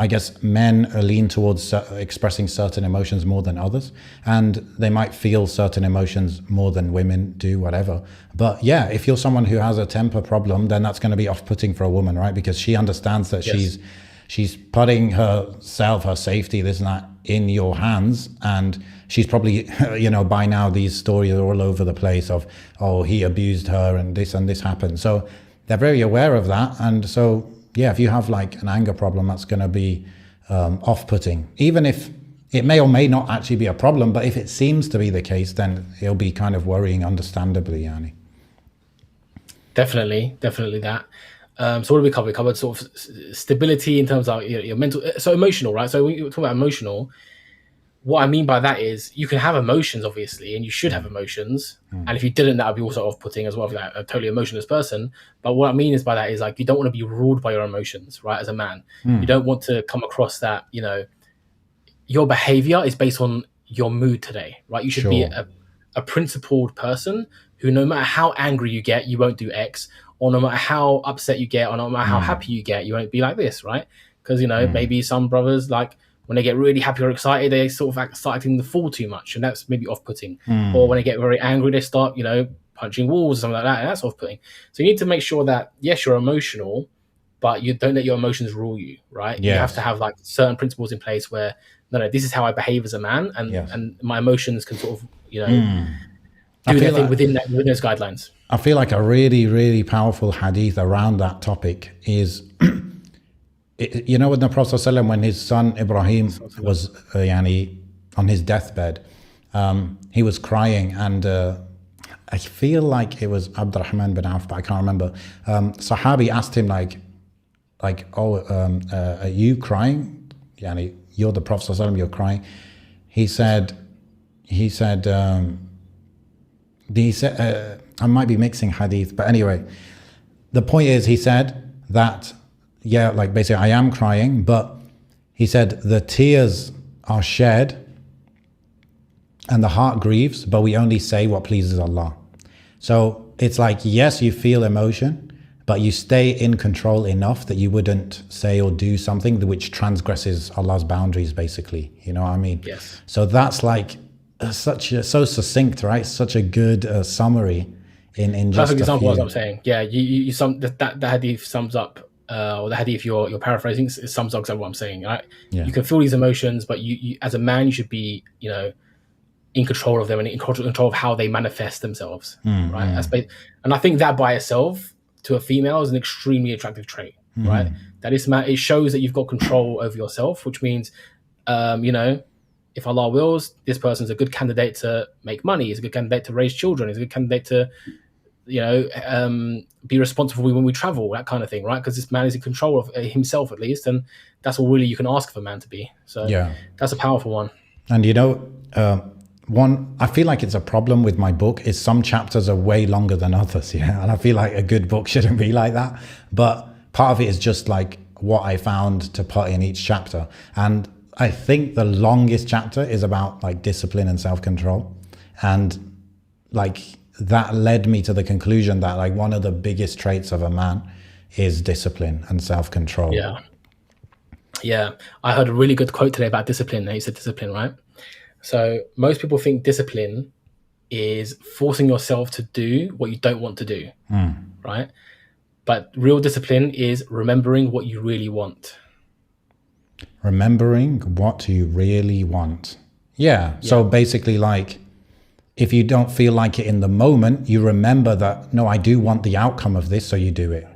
I guess men lean towards expressing certain emotions more than others, and they might feel certain emotions more than women do, whatever. But yeah, if you're someone who has a temper problem, then that's going to be off-putting for a woman, right? Because she understands that she's putting herself, her safety, this and that, in your hands, and she's probably, you know, by now these stories are all over the place of, oh, he abused her and this happened. So they're very aware of that, and so yeah, if you have like an anger problem, that's going to be off-putting. Even if it may or may not actually be a problem, but if it seems to be the case, then it'll be kind of worrying, understandably, Yanni. Definitely that. So what do we cover? We covered sort of stability in terms of your mental, so emotional, right? So when you talk about emotional, what I mean by that is you can have emotions, obviously, and you should have emotions. And if you didn't, that would be also off-putting as well for that, a totally emotionless person. But what I mean is by that is like you don't want to be ruled by your emotions, right? As a man, you don't want to come across that, you know, your behavior is based on your mood today, right? You should be a principled person who, no matter how angry you get, you won't do X, or no matter how upset you get, or no matter how happy you get, you won't be like this, right? Because, you know, maybe some brothers, like, when they get really happy or excited, they sort of start acting the fool too much, and that's maybe off-putting. Or when they get very angry, they start, you know, punching walls or something like that, and that's off-putting. So you need to make sure that, yes, you're emotional, but you don't let your emotions rule you, right? Yes. You have to have like certain principles in place where, no, this is how I behave as a man, and my emotions can sort of, you know, do their thing within those guidelines. I feel like a really, really powerful hadith around that topic is... You know, when the Prophet ﷺ, when his son Ibrahim was on his deathbed, he was crying, and I feel like it was Abdurrahman bin Auf, but I can't remember. Sahabi asked him are you crying? Yani, you're the Prophet ﷺ, you're crying. He said, I might be mixing hadith, but anyway, the point is, he said that, yeah, like basically I am crying, but he said the tears are shed and the heart grieves, but we only say what pleases Allah. So it's like, yes, you feel emotion, but you stay in control enough that you wouldn't say or do something which transgresses Allah's boundaries, basically. You know what I mean? Yes. So that's like so succinct, right? Such a good summary in just Perfect a example of what few. I'm saying. Yeah, you sum that hadith sums up, or the hadith you're paraphrasing, it sums up exactly what I'm saying. Right? Yeah. You can feel these emotions, but you as a man, you should be, in control of them and in control of how they manifest themselves. Right? And I think that by itself to a female is an extremely attractive trait. Right? That is, it shows that you've got control over yourself, which means, if Allah wills, this person's a good candidate to make money. He's a good candidate to raise children. He's a good candidate to, be responsible when we travel, that kind of thing, right? Because this man is in control of himself, at least, and that's all really you can ask of a man to be. So Yeah. that's a powerful one. And one, I feel like it's a problem with my book is some chapters are way longer than others. Yeah. And I feel like a good book shouldn't be like that. But part of it is just like what I found to put in each chapter. And I think the longest chapter is about like discipline and self-control. And like that led me to the conclusion that like one of the biggest traits of a man is discipline and self-control. Yeah. I heard a really good quote today about discipline. You said discipline, right? So most people think discipline is forcing yourself to do what you don't want to do, right? But real discipline is remembering what you really want. Remembering what you really want. Yeah. So basically, like, if you don't feel like it in the moment, you remember that, no, I do want the outcome of this, so you do it.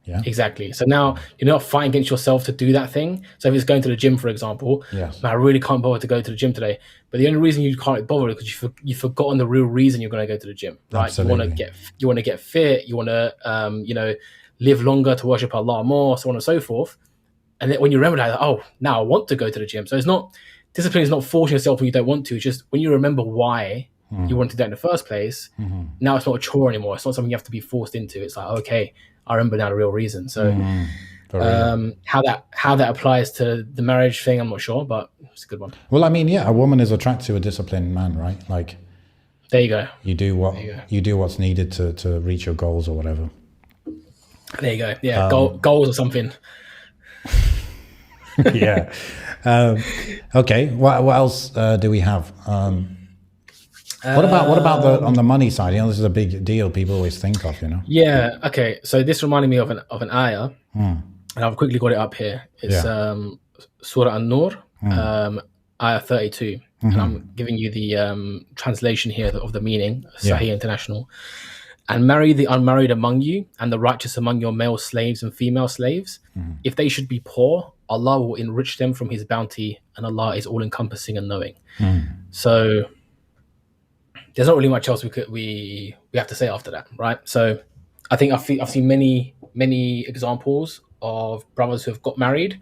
Yeah. Exactly. So now you're not fighting against yourself to do that thing. So if it's going to the gym, for example, Yes. man, I really can't bother to go to the gym today. But the only reason you can't bother is because you've forgotten the real reason you're going to go to the gym, right? Absolutely. You want to get fit. You want to, live longer to worship Allah more, so on and so forth. And then when you remember that, oh, now I want to go to the gym. So it's not, discipline is not forcing yourself when you don't want to. It's just when you remember why you want to do that in the first place, now it's not a chore anymore. It's not something you have to be forced into. It's like, okay, I remember now the real reason. So how that applies to the marriage thing, I'm not sure, but it's a good one. Well, I mean, yeah, a woman is attracted to a disciplined man, right? Like, there you go. You do what's needed to reach your goals or whatever. There you go. Yeah, goals or something. Yeah. Okay. What else do we have? What about on the money side? this is a big deal people always think of. Yeah. Okay. So this reminded me of an ayah, and I've quickly got it up here. It's Surah An-Nur, ayah 32, and I'm giving you the translation here of the meaning, Sahih International. And marry the unmarried among you, and the righteous among your male slaves and female slaves. If they should be poor, Allah will enrich them from His bounty, and Allah is all-encompassing and knowing. So there's not really much else we have to say after that, right? So I think I've seen many examples of brothers who have got married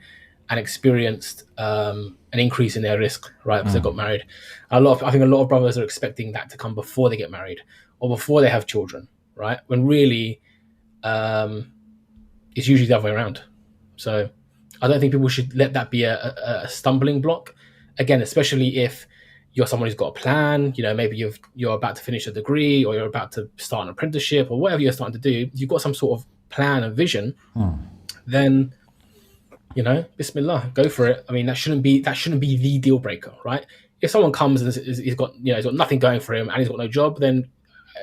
and experienced an increase in their risk, right, because they got married. I think a lot of brothers are expecting that to come before they get married or before they have children, right? When really, it's usually the other way around. So I don't think people should let that be a stumbling block. Again, especially if you're someone who's got a plan, maybe you're about to finish a degree or you're about to start an apprenticeship or whatever you're starting to do. You've got some sort of plan and vision, then, Bismillah, go for it. I mean, that shouldn't be the deal breaker, right? If someone comes and he's got nothing going for him and he's got no job, then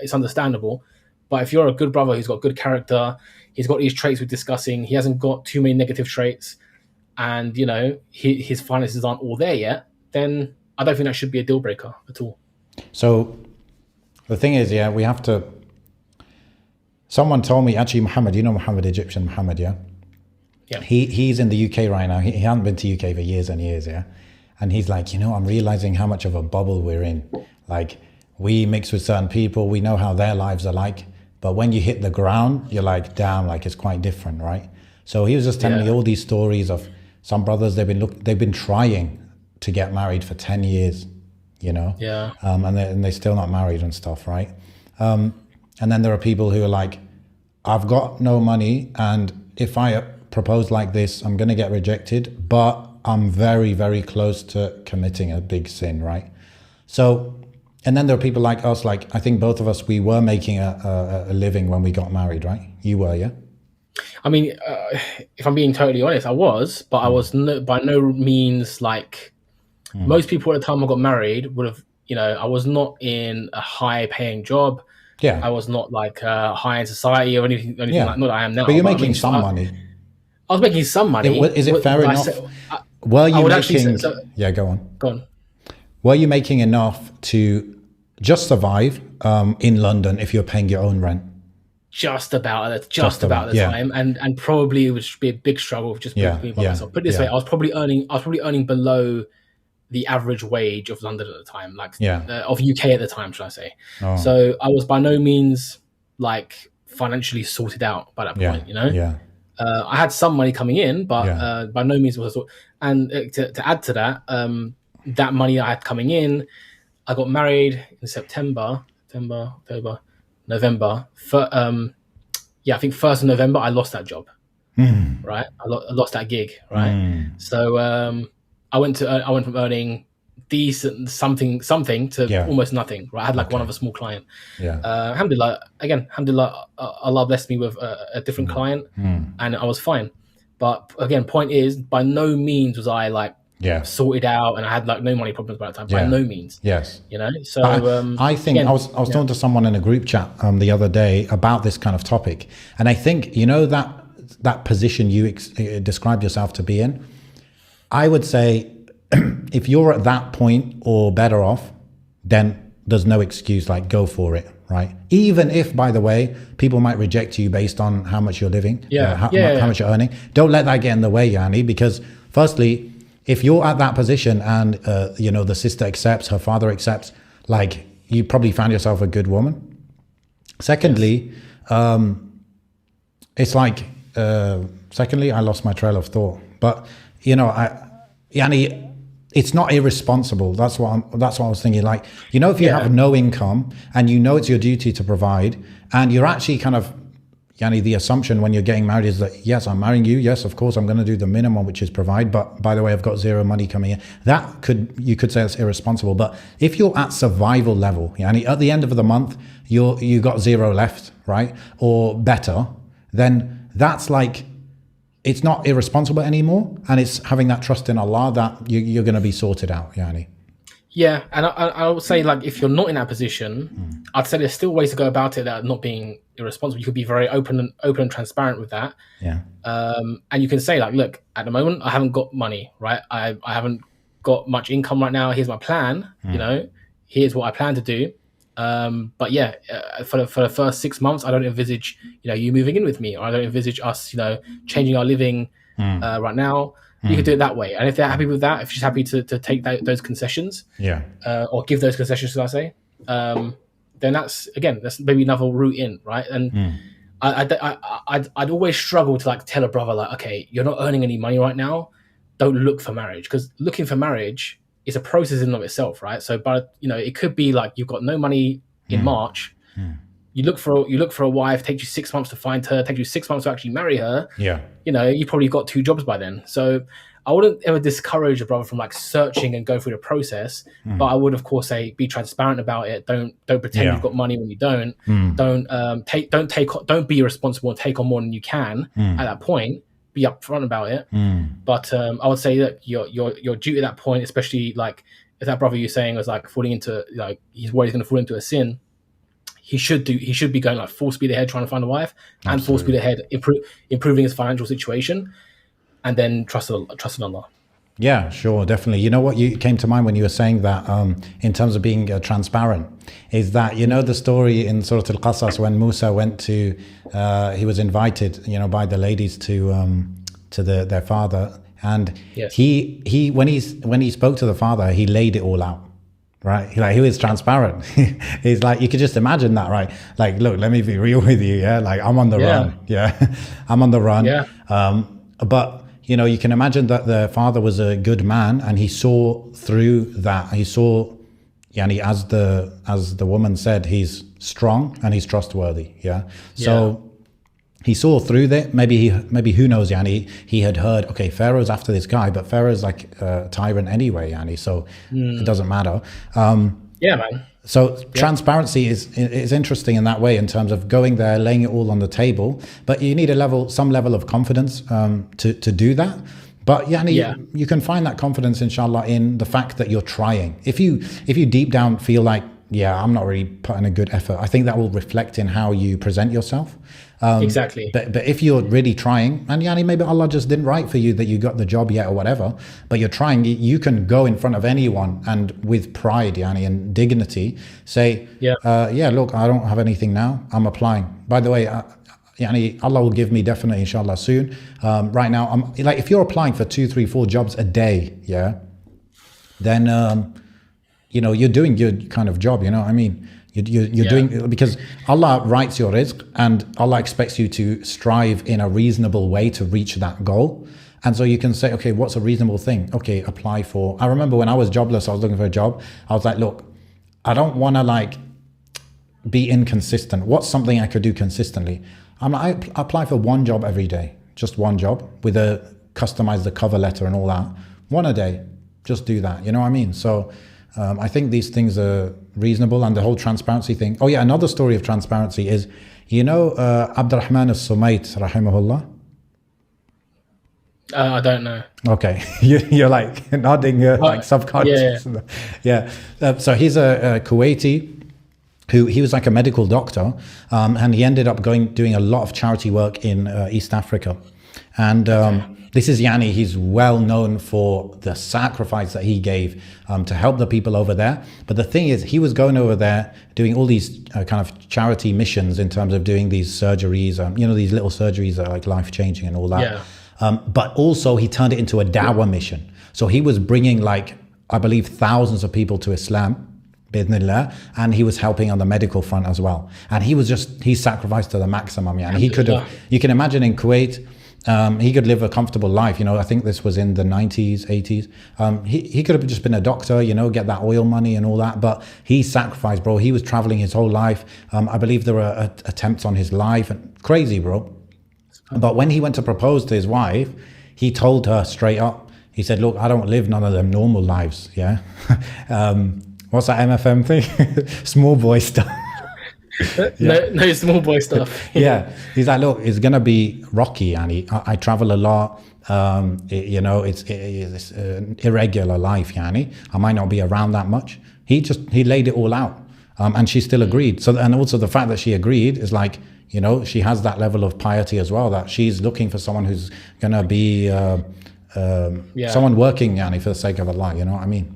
it's understandable. But if you're a good brother who's got good character, he's got these traits we're discussing, he hasn't got too many negative traits, and his finances aren't all there yet, then I don't think that should be a deal breaker at all. So the thing is, we have to. Someone told me, actually, Muhammad, Muhammad, Egyptian Muhammad, yeah. He's in the UK right now. He hasn't been to UK for years and years, yeah. And he's like, I'm realizing how much of a bubble we're in. Like, we mix with certain people, we know how their lives are like, but when you hit the ground, you're like, damn, like it's quite different, right? So he was just telling me all these stories of some brothers, they've been trying to get married for 10 years, and they're still not married and stuff, right? And then there are people who are like, I've got no money, and if I propose like this, I'm going to get rejected, but I'm very, very close to committing a big sin, right? So, and then there are people like us, like I think both of us, we were making a living when we got married, right? You were, yeah? I mean, if I'm being totally honest, I was, but I was by no means like most people at the time I got married would have, I was not in a high paying job. Yeah. I was not like high in society or anything Yeah. like, not that I am now. But you're But making some money. I was making some money. Is it fair Would I enough? say, Were I you would actually say, making, so, yeah, go on. go on. Were you making enough to just survive in London if you're paying your own rent? Just about at the Yeah. time, and probably it would be a big struggle just Yeah. being by Yeah. myself. Put it this way, I was probably earning below the average wage of London at the time, like Yeah. of UK at the time, should I say? Oh. So I was by no means like financially sorted out by that point. Yeah. I had some money coming in, but Yeah. by no means was I sort. And to add to that, that money I had coming in, I got married in September, October, November. I think 1st of November I lost that job. Right, I lost that gig. Right, so I went from earning decent something to almost nothing. Right, I had like one of a small client. Yeah. Alhamdulillah, Allah blessed me with a different client, and I was fine. But again, point is, by no means was I like sorted out, and I had like no money problems by that time. By no means. Yes. So I think again, I was talking to someone in a group chat the other day about this kind of topic, and I think that position you described yourself to be in, I would say if you're at that point or better off, then there's no excuse, like go for it, right? Even if, by the way, people might reject you based on how much you're living, how much you're earning. Don't let that get in the way, Yanni, because firstly, if you're at that position and the sister accepts, her father accepts, like you probably found yourself a good woman. Secondly, it's like secondly, I lost my trail of thought. But Yanni, it's not irresponsible. That's what I was thinking. Like, if you have no income and it's your duty to provide, and you're actually kind of, Yanni, the assumption when you're getting married is that, yes, I'm marrying you. Yes, of course, I'm going to do the minimum, which is provide. But by the way, I've got zero money coming in. You could say that's irresponsible. But if you're at survival level, Yanni, at the end of the month, you got zero left, right? Or better, then that's like, it's not irresponsible anymore, and it's having that trust in Allah that you're going to be sorted out, Yanni. Yeah, and I would say, like, if you're not in that position, I'd say there's still ways to go about it that are not being irresponsible. You could be very open and transparent with that. Yeah. And you can say, like, look, at the moment, I haven't got money, right? I haven't got much income right now. Here's my plan. Here's what I plan to do. But yeah, for the first 6 months, I don't envisage, you moving in with me, or I don't envisage us, changing our living right now. You could do it that way. And if they're happy with that, if she's happy to take those concessions, or give those concessions, should I say, then that's maybe another route in, right? And I'd always struggle to like tell a brother, like, okay, you're not earning any money right now, don't look for marriage, because looking for marriage is a process in and of itself, right? So, but it could be like you've got no money in March. You look for a wife. Takes you 6 months to find her. Takes you 6 months to actually marry her. Yeah. You probably got 2 jobs by then. So I wouldn't ever discourage a brother from like searching and go through the process. But I would, of course, say be transparent about it. Don't pretend you've got money when you don't. Don't be irresponsible and take on more than you can at that point. Be upfront about it. But I would say that your duty at that point, especially like if that brother you're saying was like falling into, like, he's worried he's going to fall into a sin, he should be going like full speed ahead trying to find a wife. Absolutely. And full speed ahead improving his financial situation, and then trust in Allah. Yeah, sure, definitely. You know what you came to mind when you were saying that, in terms of being transparent, is that, the story in Surah Al-Qasas when Musa went to, he was invited, by the ladies to their father, and yes. he when he spoke to the father, he laid it all out. Right, he was transparent. He's like, you could just imagine that, right? Like, look, let me be real with you, yeah. Like, I'm on the run, I'm on the run. Yeah. But you can imagine that the father was a good man, and he saw through that. He saw, as the woman said, he's strong and he's trustworthy. Yeah. So he saw through that. Maybe who knows, he had heard, okay, Pharaoh's after this guy, but Pharaoh's like a tyrant anyway, so it doesn't matter. Yeah, man. So transparency is interesting in that way, in terms of going there, laying it all on the table. But you need some level of confidence to do that. But you can find that confidence, inshallah, in the fact that you're trying. If you deep down feel like yeah, I'm not really putting a good effort. I think that will reflect in how you present yourself. Exactly. But if you're really trying, and yani maybe Allah just didn't write for you that you got the job yet or whatever, but you're trying, you can go in front of anyone and with pride, yani, and dignity, say, yeah, look, I don't have anything now. I'm applying. By the way, yani, Allah will give me definitely, inshallah, soon. Right now, I'm like, if you're applying for 2, 3, 4 jobs a day, yeah, then you know, you're doing your kind of job. You know what I mean? You're doing, because Allah writes your rizq, and Allah expects you to strive in a reasonable way to reach that goal. And so you can say, okay, what's a reasonable thing? Okay, apply for. I remember when I was jobless, I was looking for a job. I was like, look, I don't want to like be inconsistent. What's something I could do consistently? I'm like, I apply for one job every day, just one job with customize the cover letter and all that. One a day, just do that. You know what I mean? So I think these things are reasonable, and the whole transparency thing. Oh yeah, another story of transparency is, you know, Abdurrahman al-Sumayt, rahimahullah. I don't know. Okay, you're like nodding, like subconscious. Yeah. So he's a Kuwaiti who he was like a medical doctor, and he ended up doing a lot of charity work in East Africa, and this is Yani. He's well known for the sacrifice that he gave to help the people over there. But the thing is, he was going over there doing all these kind of charity missions in terms of doing these surgeries, you know, these little surgeries that are like life changing and all that. Yeah. But also he turned it into a dawah mission. So he was bringing, like, I believe, thousands of people to Islam, bidnillah, and he was helping on the medical front as well. And he sacrificed to the maximum. Yeah. And he could have, you can imagine in Kuwait, he could live a comfortable life. You know, I think this was in the 90s, 80s. He could have just been a doctor, you know, get that oil money and all that. But he sacrificed, bro. He was traveling his whole life. I believe there were attempts on his life. And crazy, bro. But when he went to propose to his wife, he told her straight up. He said, look, I don't live none of them normal lives. Yeah. What's that MFM thing? Small boy stuff. No small boy stuff. Yeah, he's like, look, it's gonna be rocky, and I travel a lot. You know, it's an irregular life, yani. I might not be around that much. He laid it all out, and she still agreed. So, and also the fact that she agreed is like, you know, she has that level of piety as well, that she's looking for someone who's gonna be someone working, yani, for the sake of Allah. You know what I mean?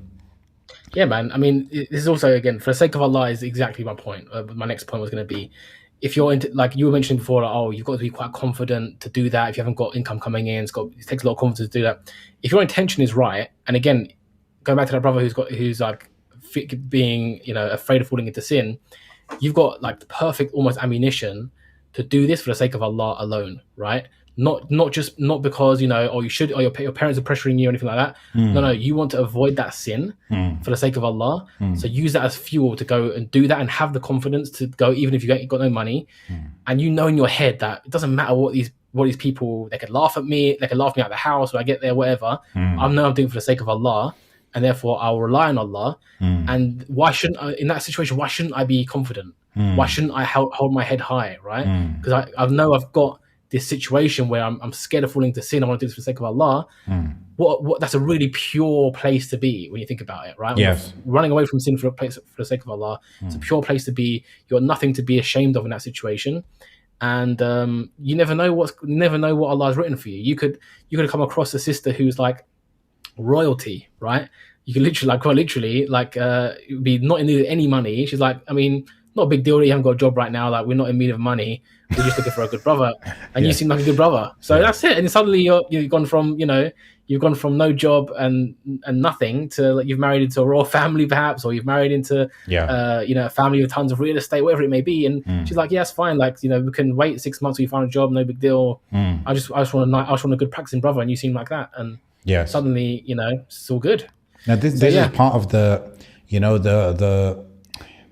Yeah, man. I mean, this is also, again, for the sake of Allah, is exactly my point. My next point was going to be, if you're into, like you were mentioning before, like, oh, you've got to be quite confident to do that. If you haven't got income coming in, it takes a lot of confidence to do that. If your intention is right, and again, going back to that brother who's like being, you know, afraid of falling into sin, you've got like the perfect almost ammunition to do this for the sake of Allah alone, right? Not because, you know, or you should, or your parents are pressuring you or anything like that. No, you want to avoid that sin for the sake of Allah. So use that as fuel to go and do that, and have the confidence to go, even if you got no money, and you know in your head that it doesn't matter what these people, they could laugh at me, they could laugh me out of the house when I get there, whatever. I know I'm doing it for the sake of Allah, and therefore I'll rely on Allah. And why shouldn't I, in that situation, why shouldn't I be confident? Why shouldn't I hold my head high, right? Because I know I've got this situation where I'm scared of falling into sin. I want to do this for the sake of Allah. What that's a really pure place to be when you think about it, right? Yes. Running away from sin for the sake of Allah. It's a pure place to be. You're nothing to be ashamed of in that situation. And you never know what Allah has written for you. You could have come across a sister who's like royalty, right? You can literally be not in need of any money. She's like, I mean, not a big deal that you haven't got a job right now. Like, we're not in need of money. We're just looking for a good brother, and you seem like a good brother. So that's it. And suddenly you've gone from no job and nothing to, like, you've married into a royal family, perhaps, or you've married into a family with tons of real estate, whatever it may be. And she's like, yeah, it's fine. Like, you know, we can wait 6 months till you find a job. No big deal. I just want a good practicing brother, and you seem like that. And suddenly, you know, it's all good. Now this is part of the, you know, the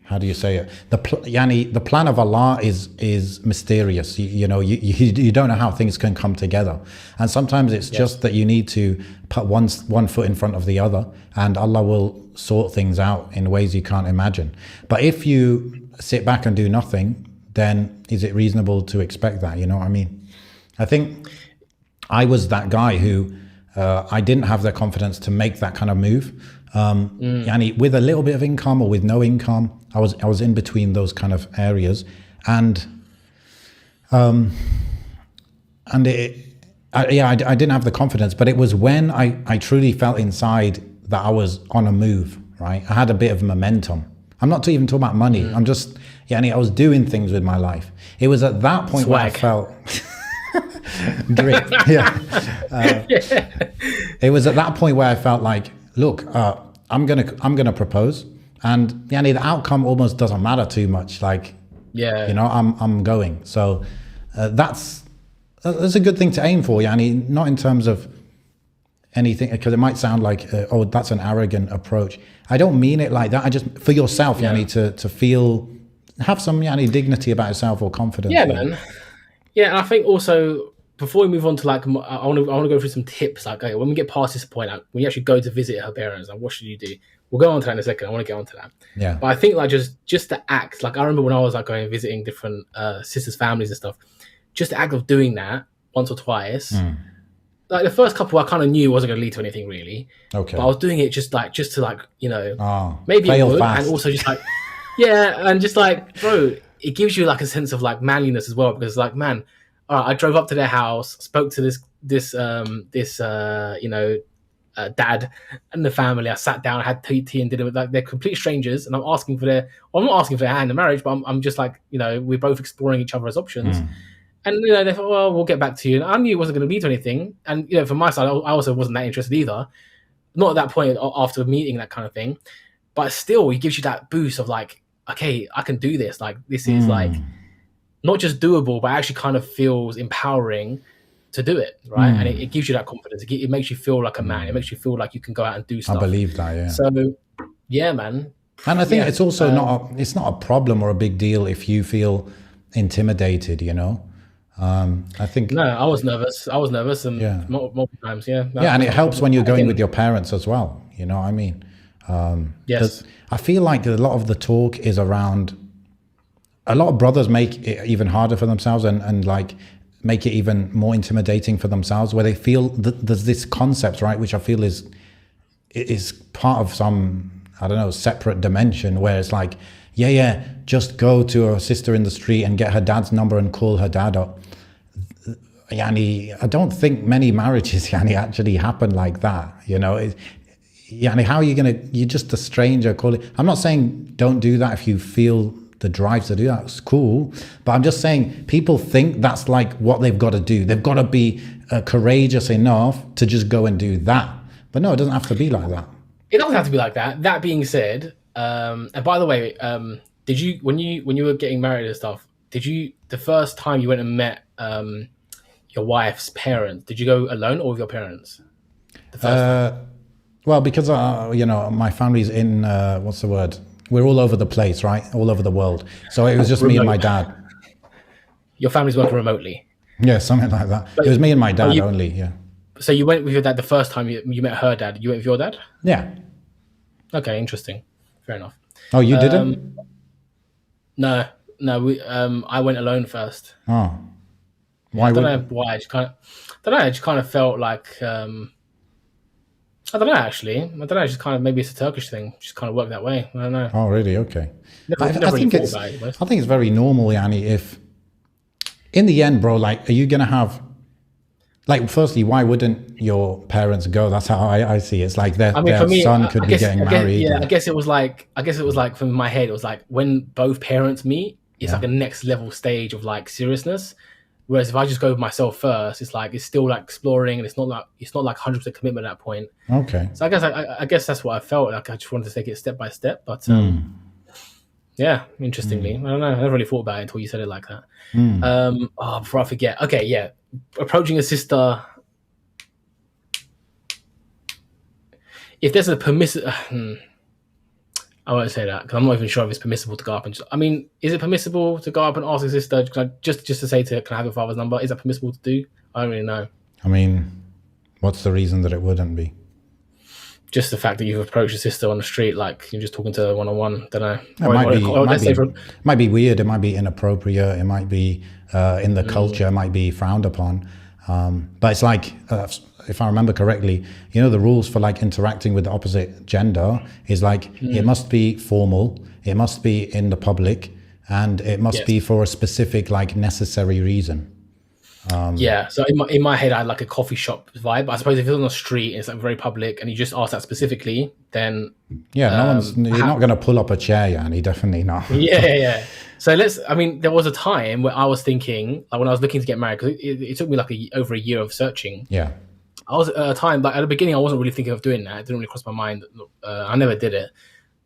how do you say it? The plan of Allah is mysterious. You know, you don't know how things can come together, and sometimes it's just that you need to put one foot in front of the other, and Allah will sort things out in ways you can't imagine. But if you sit back and do nothing, then is it reasonable to expect that? You know what I mean? I think I was that guy who I didn't have the confidence to make that kind of move. Yani with a little bit of income or with no income. I was in between those kind of areas, and I didn't have the confidence. But it was when I truly felt inside that I was on a move. Right, I had a bit of momentum. I'm not even talking about money. I'm just I was doing things with my life. It was at that point where I felt drip. It was at that point where I felt like, look, I'm gonna propose, and the outcome almost doesn't matter too much. Like, I'm going. So that's a good thing to aim for. Not in terms of anything, because it might sound like that's an arrogant approach. I don't mean it like that. I just, for yourself, to feel, have some dignity about yourself or confidence. Yeah, man. Yeah, and I think also, before we move on to like, I want to go through some tips. Like, okay, when we get past this point, like, when you actually go to visit her parents, like, what should you do? We'll go on to that in a second. I want to get on to that. Yeah. But I think like just the act, like I remember when I was like going and visiting different sisters' families and stuff, just the act of doing that once or twice. Like the first couple, I kind of knew it wasn't going to lead to anything really. Okay. But I was doing it just to maybe it would, and also just like, and just like, bro, it gives you like a sense of like manliness as well, because like, man, all right, I drove up to their house, spoke to this dad and the family. I sat down, I had tea and dinner with, like, they're complete strangers, and I'm not asking for their hand in marriage, but I'm just like, we're both exploring each other as options. And they thought, well, we'll get back to you. And I knew it wasn't going to lead to anything. And from my side, I also wasn't that interested either. Not at that point after meeting that kind of thing. But still, it gives you that boost of like, okay, I can do this. Like, this is like not just doable, but actually kind of feels empowering to do it, right? And it gives you that confidence. It makes you feel like a man. It makes you feel like you can go out and do stuff. I believe that, yeah. So, yeah, man. And I think it's also it's not a problem or a big deal if you feel intimidated, I think I was nervous and multiple times. And it helps when you're going with your parents as well, you know what I mean? Yes. I feel like a lot of the talk is around, a lot of brothers make it even harder for themselves and like make it even more intimidating for themselves, where they feel that there's this concept, right, which I feel is part of some, I don't know, separate dimension, where it's like, just go to a sister in the street and get her dad's number and call her dad up. I don't think many marriages actually happen like that, how are you you're just a stranger calling. I'm not saying don't do that if you feel the drive to do that. It's cool, but I'm just saying people think that's like what they've got to do. They've got to be courageous enough to just go and do that. But no, it doesn't have to be like that. It doesn't have to be like that. That being said, and by the way, did you, when you were getting married and stuff, the first time you went and met your wife's parents, did you go alone or with your parents? The first time? Well, because my family's in what's the word? We're all over the place, right? All over the world. So it was just me and my dad. Your family's working remotely? Yeah, something like that. But it was me and my dad only, yeah. So you went with your dad the first time you met her dad. You went with your dad? Yeah. Okay, interesting. Fair enough. Oh, you didn't? No. I went alone first. Oh. Why? I don't know why. I just kind of felt like... I don't know, actually. I don't know. Just kind of, maybe it's a Turkish thing. Just kind of worked that way. I don't know. Oh, really? Okay. I think it's very normal, Yanni. If in the end, bro, like, are you gonna have, like, firstly, why wouldn't your parents go? That's how I see it. It's like their son could be getting married. Yeah, I guess it was like from my head, it was like when both parents meet, it's like a next level stage of like seriousness. Whereas if I just go with myself first, it's like, it's still like exploring, and it's not like 100% commitment at that point. Okay. So I guess that's what I felt. Like I just wanted to take it step by step. But yeah, interestingly, I don't know. I never really thought about it until you said it like that. Before I forget. Okay, yeah. Approaching a sister. If there's a permissive... I won't say that because I'm not even sure if it's permissible to go up and just... I mean, is it permissible to go up and ask a sister just to say to her, can I have your father's number? Is that permissible to do? I don't really know. I mean, what's the reason that it wouldn't be? Just the fact that you've approached a sister on the street, like you're just talking to her one-on-one. Don't know. It might be weird. It might be inappropriate. It might be in the culture. It might be frowned upon. But it's like if I remember correctly, the rules for like interacting with the opposite gender is like it must be formal, it must be in the public, and it must be for a specific like necessary reason. So in my head, I had like a coffee shop vibe. I suppose if it's on the street, it's like very public, and you just ask that specifically, then you're not going to pull up a chair, Yanni, definitely not. Yeah. So there was a time where I was thinking, like when I was looking to get married, because it took me like over a year of searching. Yeah. I was at a time, like at the beginning, I wasn't really thinking of doing that. It didn't really cross my mind. I never did it.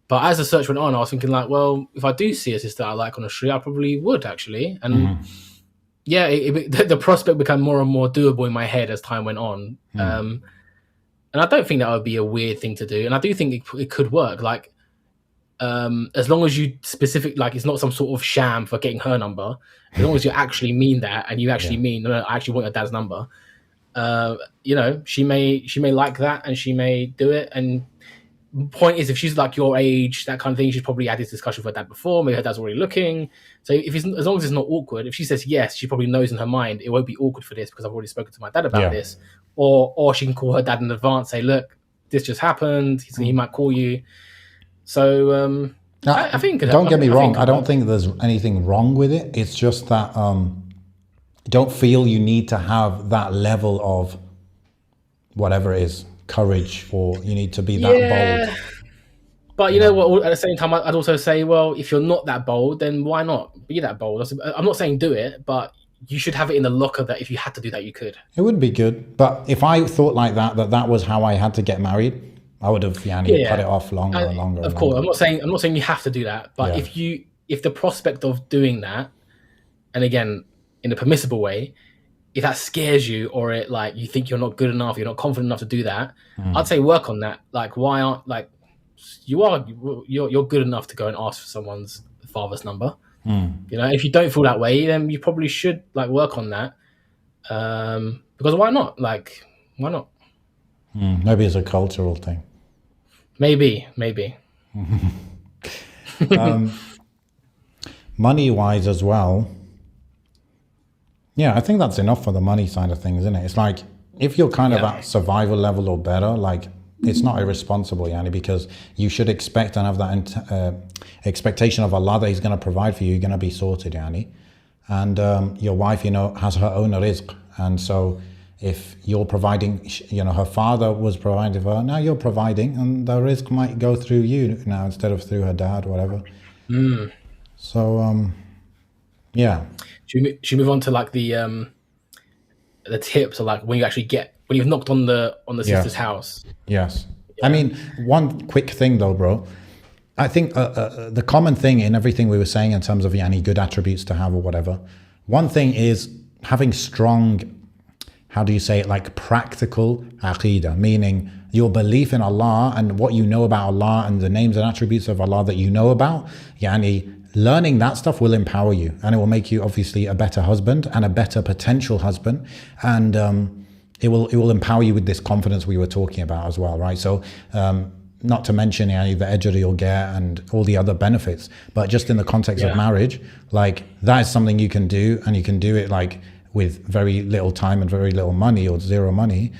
But as the search went on, I was thinking like, well, if I do see a sister I like on the street, I probably would actually. And the prospect became more and more doable in my head as time went on. And I don't think that would be a weird thing to do. And I do think it could work. Like, as long as you like, it's not some sort of sham for getting her number. As long as you actually mean that, and you actually mean, no, I actually want your dad's number. She may like that, and she may do it. And point is, if she's like your age, that kind of thing, she's probably had this discussion with her dad before. Maybe her dad's already looking. So as long as it's not awkward, if she says yes, she probably knows in her mind it won't be awkward for this because I've already spoken to my dad about this. Or she can call her dad in advance, say, look, this just happened. He might call you. So I think. Don't get me wrong. I don't think there's anything wrong with it. It's just that don't feel you need to have that level of whatever it is, courage, or you need to be that bold. But you know what? At the same time, I'd also say, well, if you're not that bold, then why not be that bold? I'm not saying do it, but you should have it in the locker that if you had to do that, you could. It would be good. But if I thought like that was how I had to get married, I would have cut it off longer and longer. Of course, I'm not saying you have to do that. But if the prospect of doing that, and again, in a permissible way, if that scares you, or it like you think you're not good enough, you're not confident enough to do that, I'd say work on that. Like, why aren't you're good enough to go and ask for someone's father's number. If you don't feel that way, then you probably should like work on that. Because why not? Like, why not? Maybe it's a cultural thing. Maybe. Money wise as well. Yeah, I think that's enough for the money side of things, isn't it? It's like if you're kind of at survival level or better, like it's not irresponsible, Yanni, because you should expect and have that expectation of Allah that He's going to provide for you. You're going to be sorted, Yanni. And your wife, has her own rizq. And so if you're providing, her father was providing for her, now you're providing, and the rizq might go through you now instead of through her dad, whatever. So, yeah. Should we move on to like the tips, or like when you've knocked on the sister's house? Yes. I mean, one quick thing though, bro. I think the common thing in everything we were saying in terms of any good attributes to have or whatever, one thing is having strong, how do you say it, like practical aqidah, meaning your belief in Allah and what you know about Allah and the names and attributes of Allah that you know about. Learning that stuff will empower you, and it will make you obviously a better husband and a better potential husband, and it will empower you with this confidence we were talking about as well, right? So not to mention the ajr you'll get and all the other benefits, but just in the context of marriage, like that is something you can do, and you can do it like with very little time and very little money or zero money,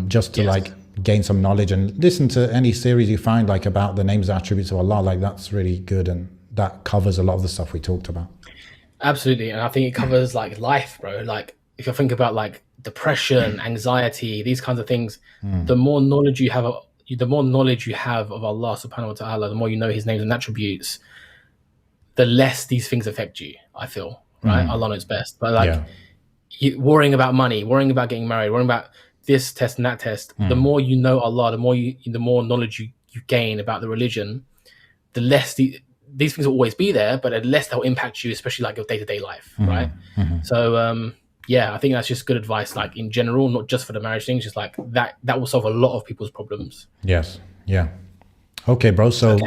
just to like gain some knowledge and listen to any series you find like about the names and attributes of Allah. Like that's really good, and that covers a lot of the stuff we talked about. Absolutely. And I think it covers like life, bro. Like if you think about like depression, anxiety, these kinds of things, the more knowledge you have of Allah subhanahu wa ta'ala, the more you know His names and attributes, the less these things affect you, I feel, right? Allah knows best. But like worrying about money, worrying about getting married, worrying about this test and that test, the more you know Allah, the more knowledge you gain about the religion, the less these things will always be there, but the less they'll impact you, especially like your day-to-day life, right? So I think that's just good advice, like in general, not just for the marriage things, just like that will solve a lot of people's problems. Yes. Yeah. Okay, bro. So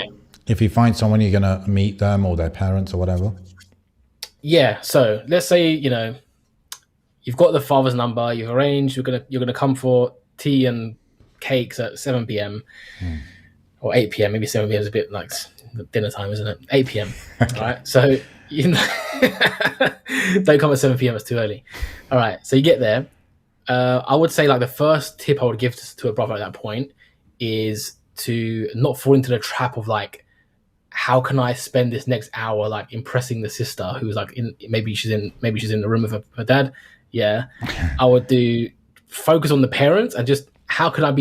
if you find someone, you're gonna meet them or their parents or whatever. Yeah. So let's say you've got the father's number, you've arranged, you're gonna come for tea and cakes at 7 p.m. or 8 p.m. Maybe 7 p.m. is a bit like dinner time, isn't it? 8 p.m. All right. So don't come at 7 p.m. It's too early. All right. So you get there, I would say like the first tip I would give to a brother at that point is to not fall into the trap of like, how can I spend this next hour like impressing the sister who's like in, maybe she's in the room with her dad. Yeah, I would do focus on the parents and just how can I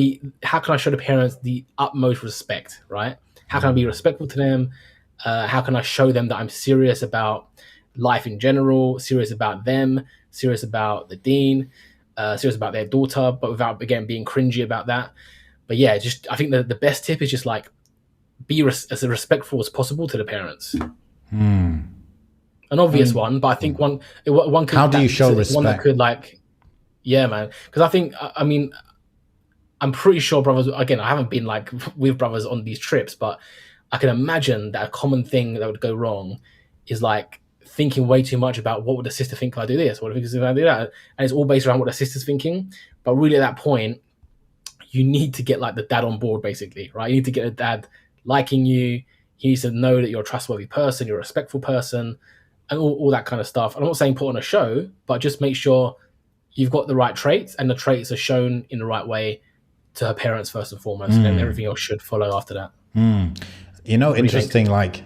show the parents the utmost respect, right? How can I be respectful to them? How can I show them that I'm serious about life in general, serious about them, serious about the dean, serious about their daughter, but without again being cringy about that. But yeah, just I think the best tip is just like be as respectful as possible to the parents. An obvious one, but I think one could, how do you show respect? One that could like, yeah, man. Because I think I mean I'm pretty sure brothers. Again, I haven't been like with brothers on these trips, but I can imagine that a common thing that would go wrong is like thinking way too much about what would the sister think if I do this, what would the sister think if I do that, and it's all based around what the sister's thinking. But really, at that point, you need to get like the dad on board, basically, right? You need to get the dad liking you. He needs to know that you're a trustworthy person, you're a respectful person, and all that kind of stuff. I'm not saying put on a show, but just make sure you've got the right traits and the traits are shown in the right way to her parents first and foremost, and then everything else should follow after that. You know, interesting, like,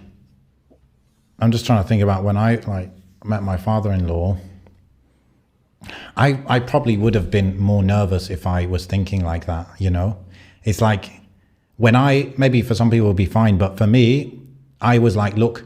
I'm just trying to think about when I like met my father-in-law. I probably would have been more nervous if I was thinking like that, you know? It's like when maybe for some people it'll be fine, but for me, I was like, look,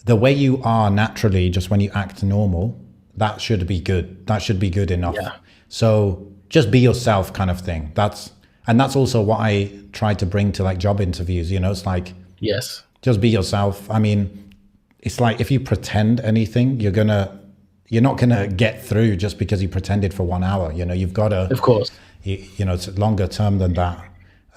the way you are naturally, just when you act normal, that should be good. That should be good enough. Yeah. So just be yourself kind of thing. That's also what I try to bring to like job interviews, you know? It's like, yes, just be yourself. I mean, it's like if you pretend anything, you're not gonna get through just because you pretended for 1 hour. You know, you've got to. Of course. You know, it's longer term than that.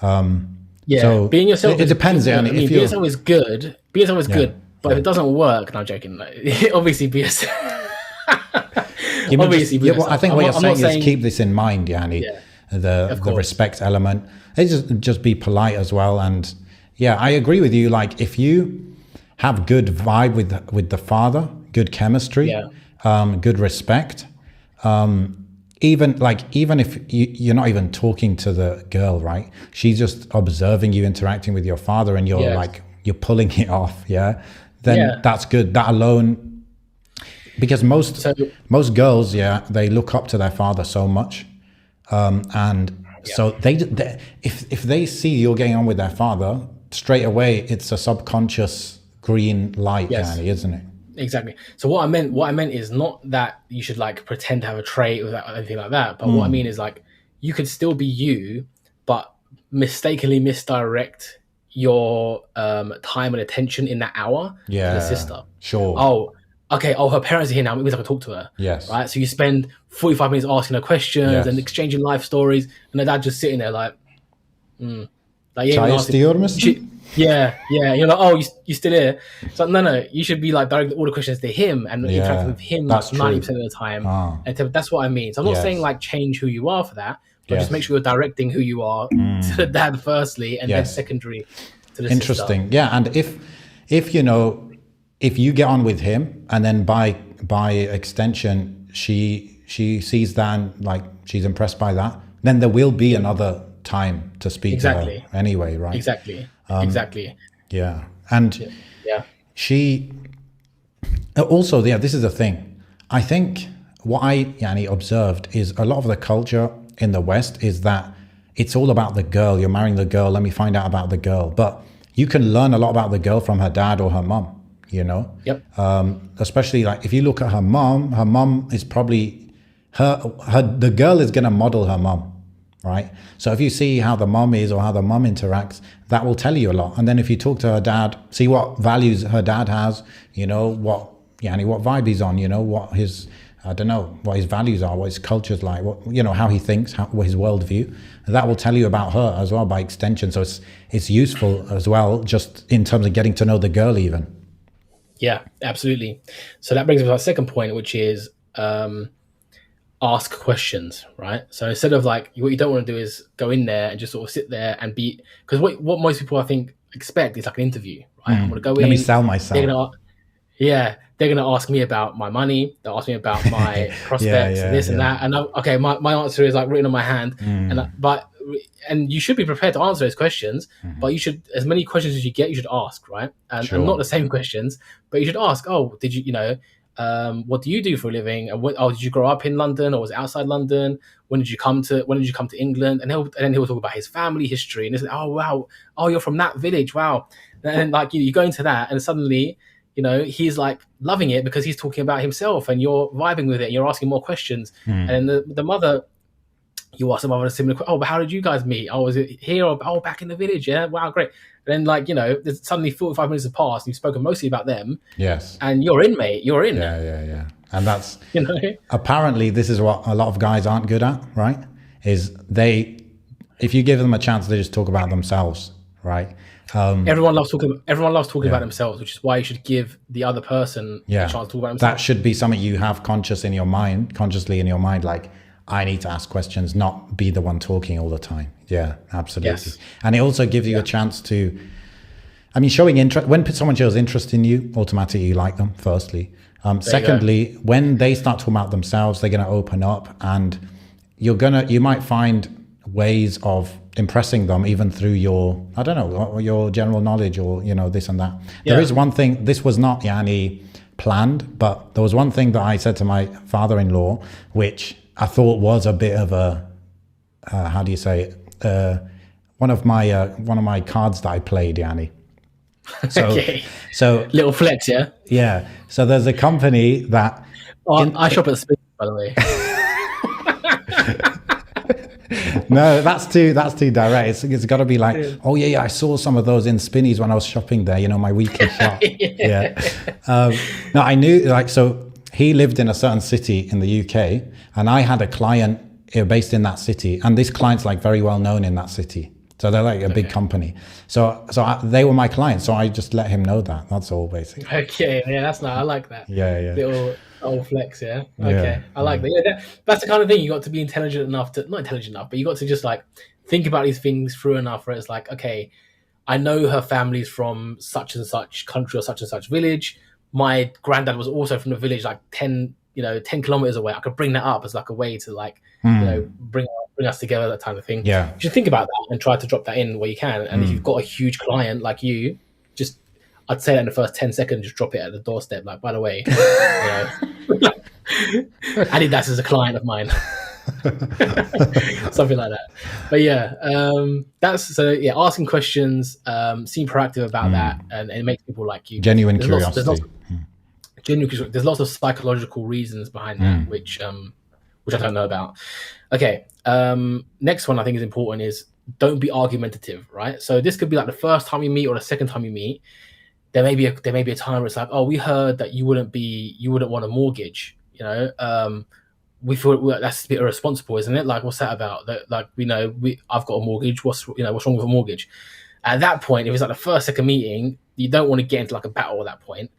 Yeah, so being yourself. It depends. I mean, being yourself is good. Being yourself is good, but if it doesn't work, no, I'm joking. Like, obviously, be yourself. Obviously, I think what you're saying is keep this in mind, Yanni. Yeah. The respect element. It's just be polite as well. And yeah, I agree with you. Like if you have good vibe with the father, good chemistry, good respect, even if you're not even talking to the girl, right? She's just observing you interacting with your father and you're like, you're pulling it off. Yeah. Then that's good. That alone, because most girls, they look up to their father so much. So if they see you're getting on with their father, straight away it's a subconscious green light, Danny, isn't it? Exactly. So what I meant is not that you should like pretend to have a trait or anything like that. But what I mean is like you could still be you, but mistakenly misdirect your time and attention in that hour to the sister. Sure. Oh, okay. Oh, her parents are here now. It means I can talk to her. Yes. Right. So you spend 45 minutes asking her questions and exchanging life stories, and the dad just sitting there like, like yeah. You're like, oh, you still here? It's like, no. You should be like directing all the questions to him and interacting with him like 90% of the time. And that's what I mean. So I'm not saying like change who you are for that, but just make sure you're directing who you are to the dad firstly, and then secondary to the Interesting. sister. Yeah, and if you know, if you get on with him, and then by extension, she sees that and like she's impressed by that, then there will be another time to speak to her anyway, right? Exactly. Yeah. And she also, this is the thing. I think what I observed is a lot of the culture in the West is that it's all about the girl. You're marrying the girl. Let me find out about the girl. But you can learn a lot about the girl from her dad or her mom, you know? Yep. Especially like if you look at her mom is probably the girl is going to model her mom. Right. So if you see how the mom is or how the mom interacts, that will tell you a lot. And then if you talk to her dad, see what values her dad has, you know, what vibe he's on, you know, what his values are, what his culture's like, what, you know, how he thinks, what his worldview, that will tell you about her as well by extension. So it's useful as well, just in terms of getting to know the girl even. Yeah, absolutely. So that brings us to our second point, which is, ask questions, right? So instead of like, what you don't want to do is go in there and just sort of sit there and be, because what most people I think expect is like an interview, right? I'm going to go in. Let me sell myself. yeah, they're gonna ask me about my money. They'll ask me about my prospects and this and that. And okay, my answer is like written on my hand. And you should be prepared to answer those questions. But you should, as many questions as you get, you should ask, right? And not the same questions, but you should ask. Oh, did you, what do you do for a living? And did you grow up in London or was it outside London? When did you come to England? And then he'll talk about his family history. And it's like, oh wow, oh you're from that village, wow. And then like you go into that, and suddenly, he's like loving it because he's talking about himself, and you're vibing with it. And you're asking more questions, and then the mother, you ask the mother a similar. Oh, but how did you guys meet? Oh, was it here? Or back in the village? Yeah, wow, great. And then there's suddenly 45 minutes have passed. And you've spoken mostly about them. Yes, and you're in, mate. You're in. Yeah. And that's apparently this is what a lot of guys aren't good at, right? Is if you give them a chance, they just talk about themselves, right? Everyone loves talking about themselves, which is why you should give the other person a chance to talk about themselves. That should be something you have consciously in your mind. Like, I need to ask questions, not be the one talking all the time. Yeah, absolutely. Yes. And it also gives you a chance to, showing interest. When someone shows interest in you, automatically you like them, firstly. Secondly, when they start talking about themselves, they're going to open up, and you might find ways of impressing them even through your, I don't know, your general knowledge or, this and that. Yeah. There is one thing, this was not planned, but there was one thing that I said to my father-in-law, which I thought was a bit of a, how do you say it? One of my cards that I played, Yanni. So, okay. So little flex, yeah? Yeah. So there's a company that... I shop at Spin, by the way. No, that's too direct. It's got to be like, oh yeah, I saw some of those in Spinneys when I was shopping there. My weekly shop. Yeah. No, I knew so he lived in a certain city in the UK, and I had a client based in that city, and this client's like very well known in that city. So they're like a big company. So they were my clients. So I just let him know that. That's all, basically. Okay, yeah, that's nice. I like that. Yeah. Little old flex, yeah. Okay, I like that. Yeah, that's the kind of thing you got to be not intelligent enough, but you got to just like think about these things through enough where it's like, okay, I know her family's from such and such country or such and such village. My granddad was also from the village, like 10 kilometers away. I could bring that up as like a way to like, bring us together, that kind of thing. Yeah. You should think about that and try to drop that in where you can. And if you've got a huge client like you, I'd say that in the first 10 seconds, just drop it at the doorstep. Like, by the way, Adidas is a client of mine. Something like that. But yeah, asking questions, seem proactive about that, and it makes people like you. Genuine curiosity. There's lots of psychological reasons behind that, which I don't know about. Okay, next one I think is important is don't be argumentative, right? So this could be like the first time you meet or the second time you meet. There may be a time where it's like, oh, we heard that you wouldn't want a mortgage, we thought that's a bit irresponsible, isn't it? Like, what's that about? That, like, I've got a mortgage. What's wrong with a mortgage? At that point, if it's like the first, second meeting, you don't want to get into like a battle at that point.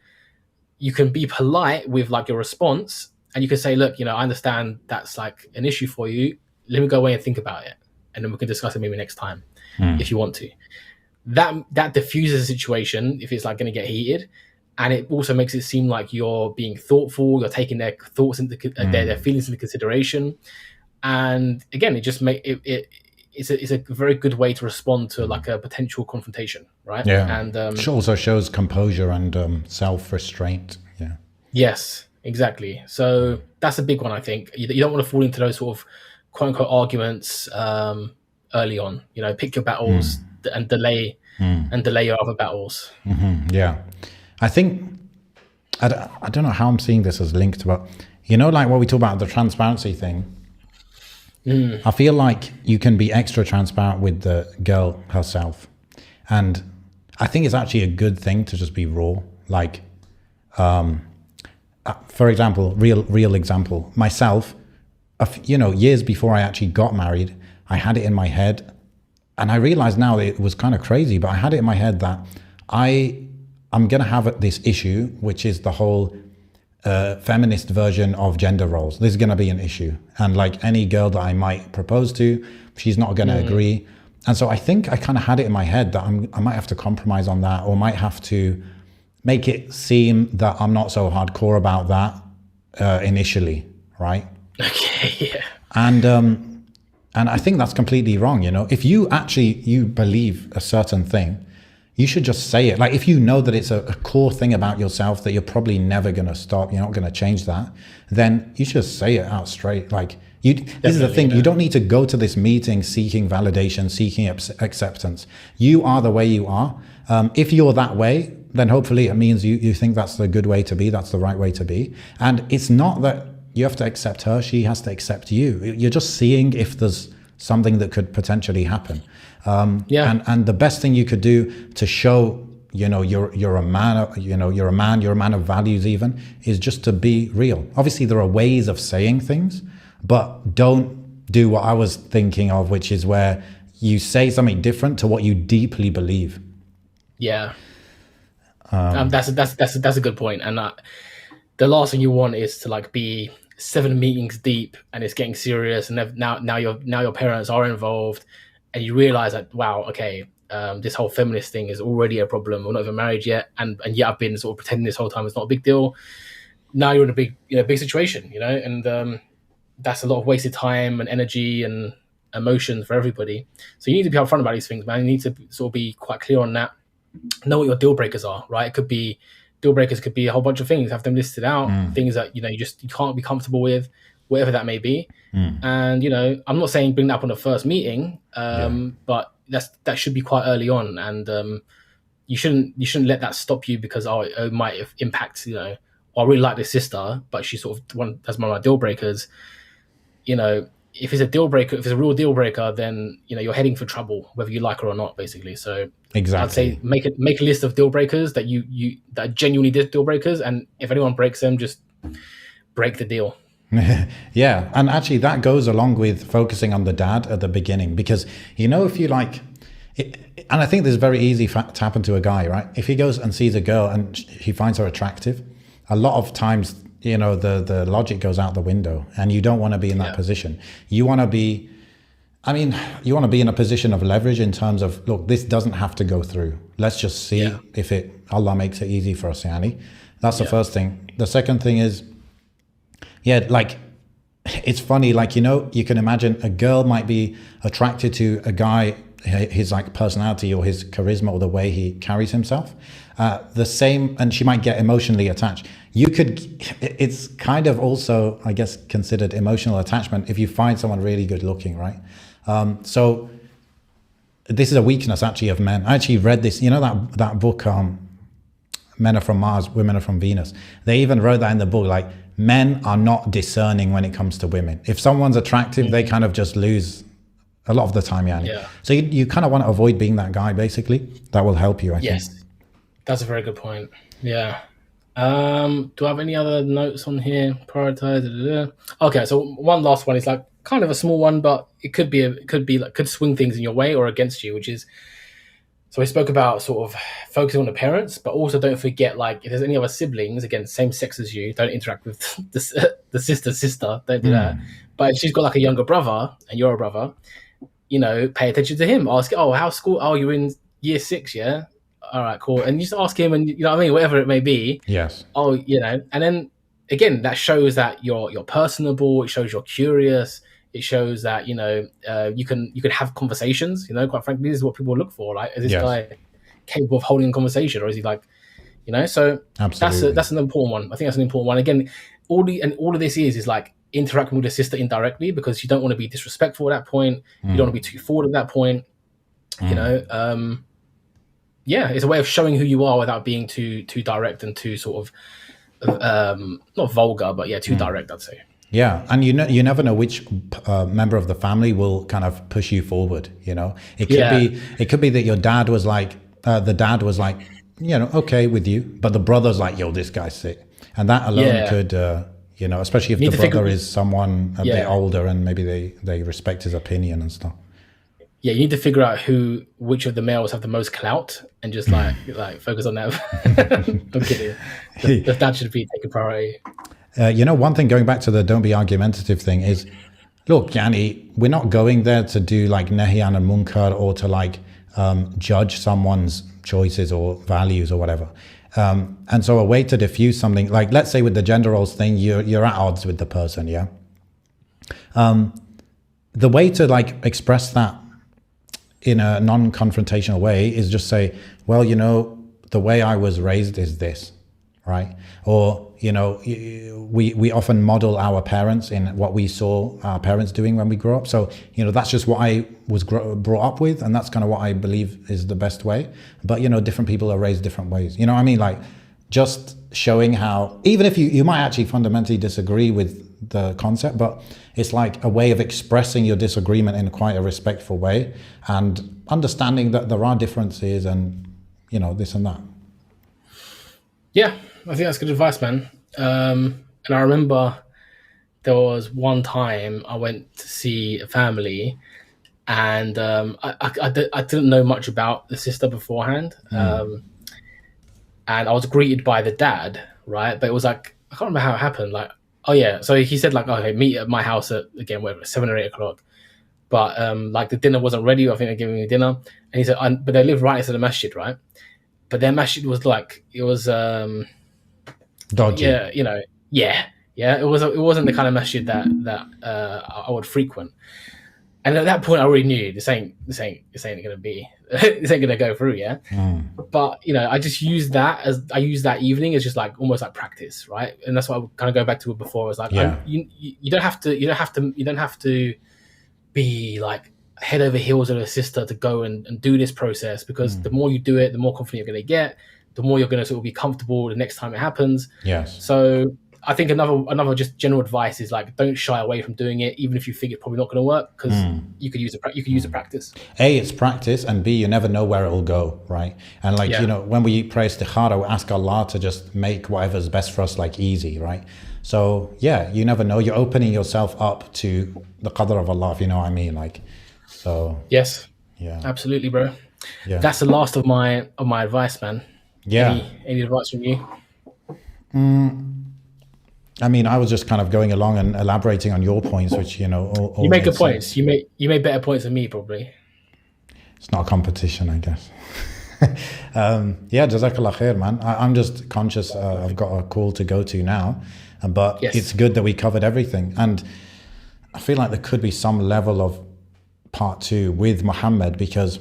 You can be polite with like your response, and you can say, look, I understand that's like an issue for you. Let me go away and think about it, and then we can discuss it maybe next time if you want to. That diffuses the situation if it's like going to get heated, and it also makes it seem like you're being thoughtful. You're taking their thoughts into their feelings into consideration, and again, it just it's a very good way to respond to like a potential confrontation, right? Yeah, and it also shows composure and self-restraint. Yeah. Yes, exactly. So that's a big one. I think you don't want to fall into those sort of quote unquote arguments early on. Pick your battles and delay your other battles. Yeah, I think I don't know how I'm seeing this as linked, but like what we talk about, the transparency thing. I feel like you can be extra transparent with the girl herself, and I think it's actually a good thing to just be raw. Like, for example, real example, myself, years before I actually got married, I had it in my head. And I realize now that it was kind of crazy, but I had it in my head that I'm going to have this issue, which is the whole feminist version of gender roles. This is going to be an issue. And like any girl that I might propose to, she's not going to agree. And so I think I kind of had it in my head that I might have to compromise on that, or might have to make it seem that I'm not so hardcore about that initially, right? Okay, yeah. And I think that's completely wrong. If you believe a certain thing, you should just say it. Like if you know that it's a core thing about yourself that you're probably never going to stop, you're not going to change that, then you should just say it out straight. Like this is the thing. You don't need to go to this meeting seeking validation, seeking acceptance. You are the way you are. If you're that way, then hopefully it means you think that's the good way to be. That's the right way to be. And it's not that you have to accept her. She has to accept you. You're just seeing if there's something that could potentially happen. And the best thing you could do to show, you're a man, you're a man of values even, is just to be real. Obviously there are ways of saying things, but don't do what I was thinking of, which is where you say something different to what you deeply believe. Yeah. That's a good point. And the last thing you want is to like be 7 meetings deep and it's getting serious, and now your parents are involved, and you realize that, wow, okay, this whole feminist thing is already a problem. We're not even married yet, and yet I've been sort of pretending this whole time it's not a big deal. Now you're in a big situation, and that's a lot of wasted time and energy and emotion for everybody. So you need to be upfront about these things, man. You need to sort of be quite clear on that. Know what your deal breakers are, right? It could be deal breakers, could be a whole bunch of things. Have them listed out, things that you can't be comfortable with, whatever that may be. And I'm not saying bring that up on the first meeting, but that should be quite early on, and you shouldn't let that stop you because it might impact. I really like this sister, but she's sort of that's one of my deal breakers. If it's a deal breaker, if it's a real deal breaker, then you're heading for trouble, whether you like her or not, basically. So exactly, I'd say make a list of deal breakers that that are genuinely deal breakers, and if anyone breaks them, just break the deal. Yeah, and actually that goes along with focusing on the dad at the beginning, because if you like it, and I think this is very easy to happen to a guy, right? If he goes and sees a girl and he finds her attractive, a lot of times the logic goes out the window, and you don't want to be in that position. You want to be in a position of leverage in terms of, look, this doesn't have to go through. Let's just see if Allah makes it easy for us, Yani. That's the first thing. The second thing is, like, it's funny, like, you can imagine a girl might be attracted to a guy, his like personality or his charisma or the way he carries himself. And she might get emotionally attached. It's kind of also, I guess, considered emotional attachment if you find someone really good looking, right? So this is a weakness actually of men. I actually read this, that book, Men Are From Mars, Women Are From Venus. They even wrote that in the book, like, men are not discerning when it comes to women. If someone's attractive, they kind of just lose a lot of the time, Yani. Yeah. So you kind of want to avoid being that guy, basically. That will help you, I think. Yes, that's a very good point. Yeah. Do I have any other notes on here? Prioritize. Okay, so one last one is like kind of a small one, but it could swing things in your way or against you, which is, so we spoke about sort of focusing on the parents, but also don't forget, like, if there's any other siblings, again, same sex as you, don't interact with the sister, don't do that. But if she's got like a younger brother and you're a brother, pay attention to him. Ask, how's school? Oh, you're in year 6, yeah? All right, cool. And you just ask him, and you know what I mean, whatever it may be. Yes. And then again, that shows that you're personable. It shows you're curious. It shows that you can have conversations. Quite frankly, this is what people look for. Like, is this guy capable of holding a conversation, or is he like, So absolutely, that's an important one. I think that's an important one. Again, all of this is like interacting with the sister indirectly, because you don't want to be disrespectful at that point. You don't want to be too forward at that point. It's a way of showing who you are without being too direct and too sort of not vulgar, but too direct, I'd say. Yeah, and you never know which member of the family will kind of push you forward. It could be that your dad was like, okay with you, but the brother's like, yo, this guy's sick, and that alone could, especially if the brother is someone a bit older and maybe they respect his opinion and stuff. Yeah, you need to figure out which of the males have the most clout, and just like focus on that. I'm kidding. The dad should be taking priority. One thing, going back to the don't be argumentative thing, is, look, Yani, we're not going there to do like Nehyan and Munkar, or to like judge someone's choices or values or whatever. And so a way to diffuse something, like let's say with the gender roles thing, you're at odds with the person, yeah. The way to like express that in a non-confrontational way is just say, well, you know, the way I was raised is this, right? Or, you know, we often model our parents in what we saw our parents doing when we grew up. So, you know, that's just what I was brought up with, and that's kind of what I believe is the best way. But, you know, different people are raised different ways. You know what I mean? Like, just showing how, even if you might actually fundamentally disagree with the concept, but it's like a way of expressing your disagreement in quite a respectful way, and understanding that there are differences and, you know, this and that. Yeah, I think that's good advice, man. And I remember there was one time I went to see a family, and I didn't know much about the sister beforehand. And I was greeted by the dad, right? But it was like, I can't remember how it happened. Like, oh yeah, so he said like, okay, meet at my house at, again, whatever, 7 or 8 o'clock. But like the dinner wasn't ready. I think they're giving me dinner, and he said, but they live right next to the masjid, right? But their masjid was like, it was Dodgy. yeah, you know, yeah. It wasn't the kind of masjid that I would frequent. And at that point, I already knew this ain't gonna be this ain't gonna go through, yeah. But you know, I just used that evening as just like almost like practice, right? And that's what I would kind of go back to before. It's like, Yeah. you don't have to be like head over heels with a sister to go and do this process, because the more you do it, the more confident you're going to get, the more you're going to sort of be comfortable the next time it happens. Yes. So I think another just general advice is like, don't shy away from doing it, even if you think it's probably not going to work, because you could use a practice. A, it's practice, and B, you never know where it'll go, right? And like, you know, when we pray istikhara, we ask Allah to just make whatever's best for us like easy, right? So yeah, you never know. You're opening yourself up to the qadr of Allah, if you know what I mean. Like, so yes, yeah, absolutely, bro. yeah. That's the last of my advice, man. Yeah. Any advice from you? I mean, I was just kind of going along and elaborating on your points, which, you know, all You make good sense. points. You make better points than me, probably. It's not a competition, I guess. Yeah, Jazakallah khair, man. I'm just conscious I've got a call to go to now, but it's good that we covered everything. And I feel like there could be some level of part 2 with Muhammad, because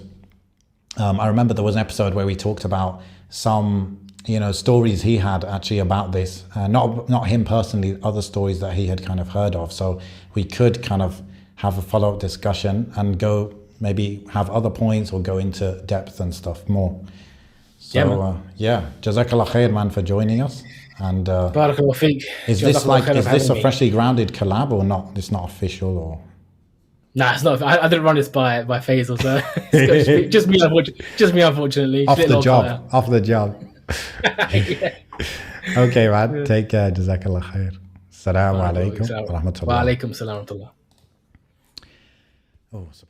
I remember there was an episode where we talked about some, you know, stories he had actually about this, not him personally, other stories that he had kind of heard of. So we could kind of have a follow-up discussion and go maybe have other points or go into depth and stuff more. So yeah, Jazakallah khair, man, for joining us. And Barakallah feek. is this a freshly grounded collab or not? It's not official, or? Nah, it's not. I didn't run this by Faisal, so it's just me. Unfortunately, Off the job. Yeah. Okay, man. Take care. Jazakallah khair. Assalamu alaikum wa rahmatullah. Wa alaikum salam wa rahmatullah. Oh,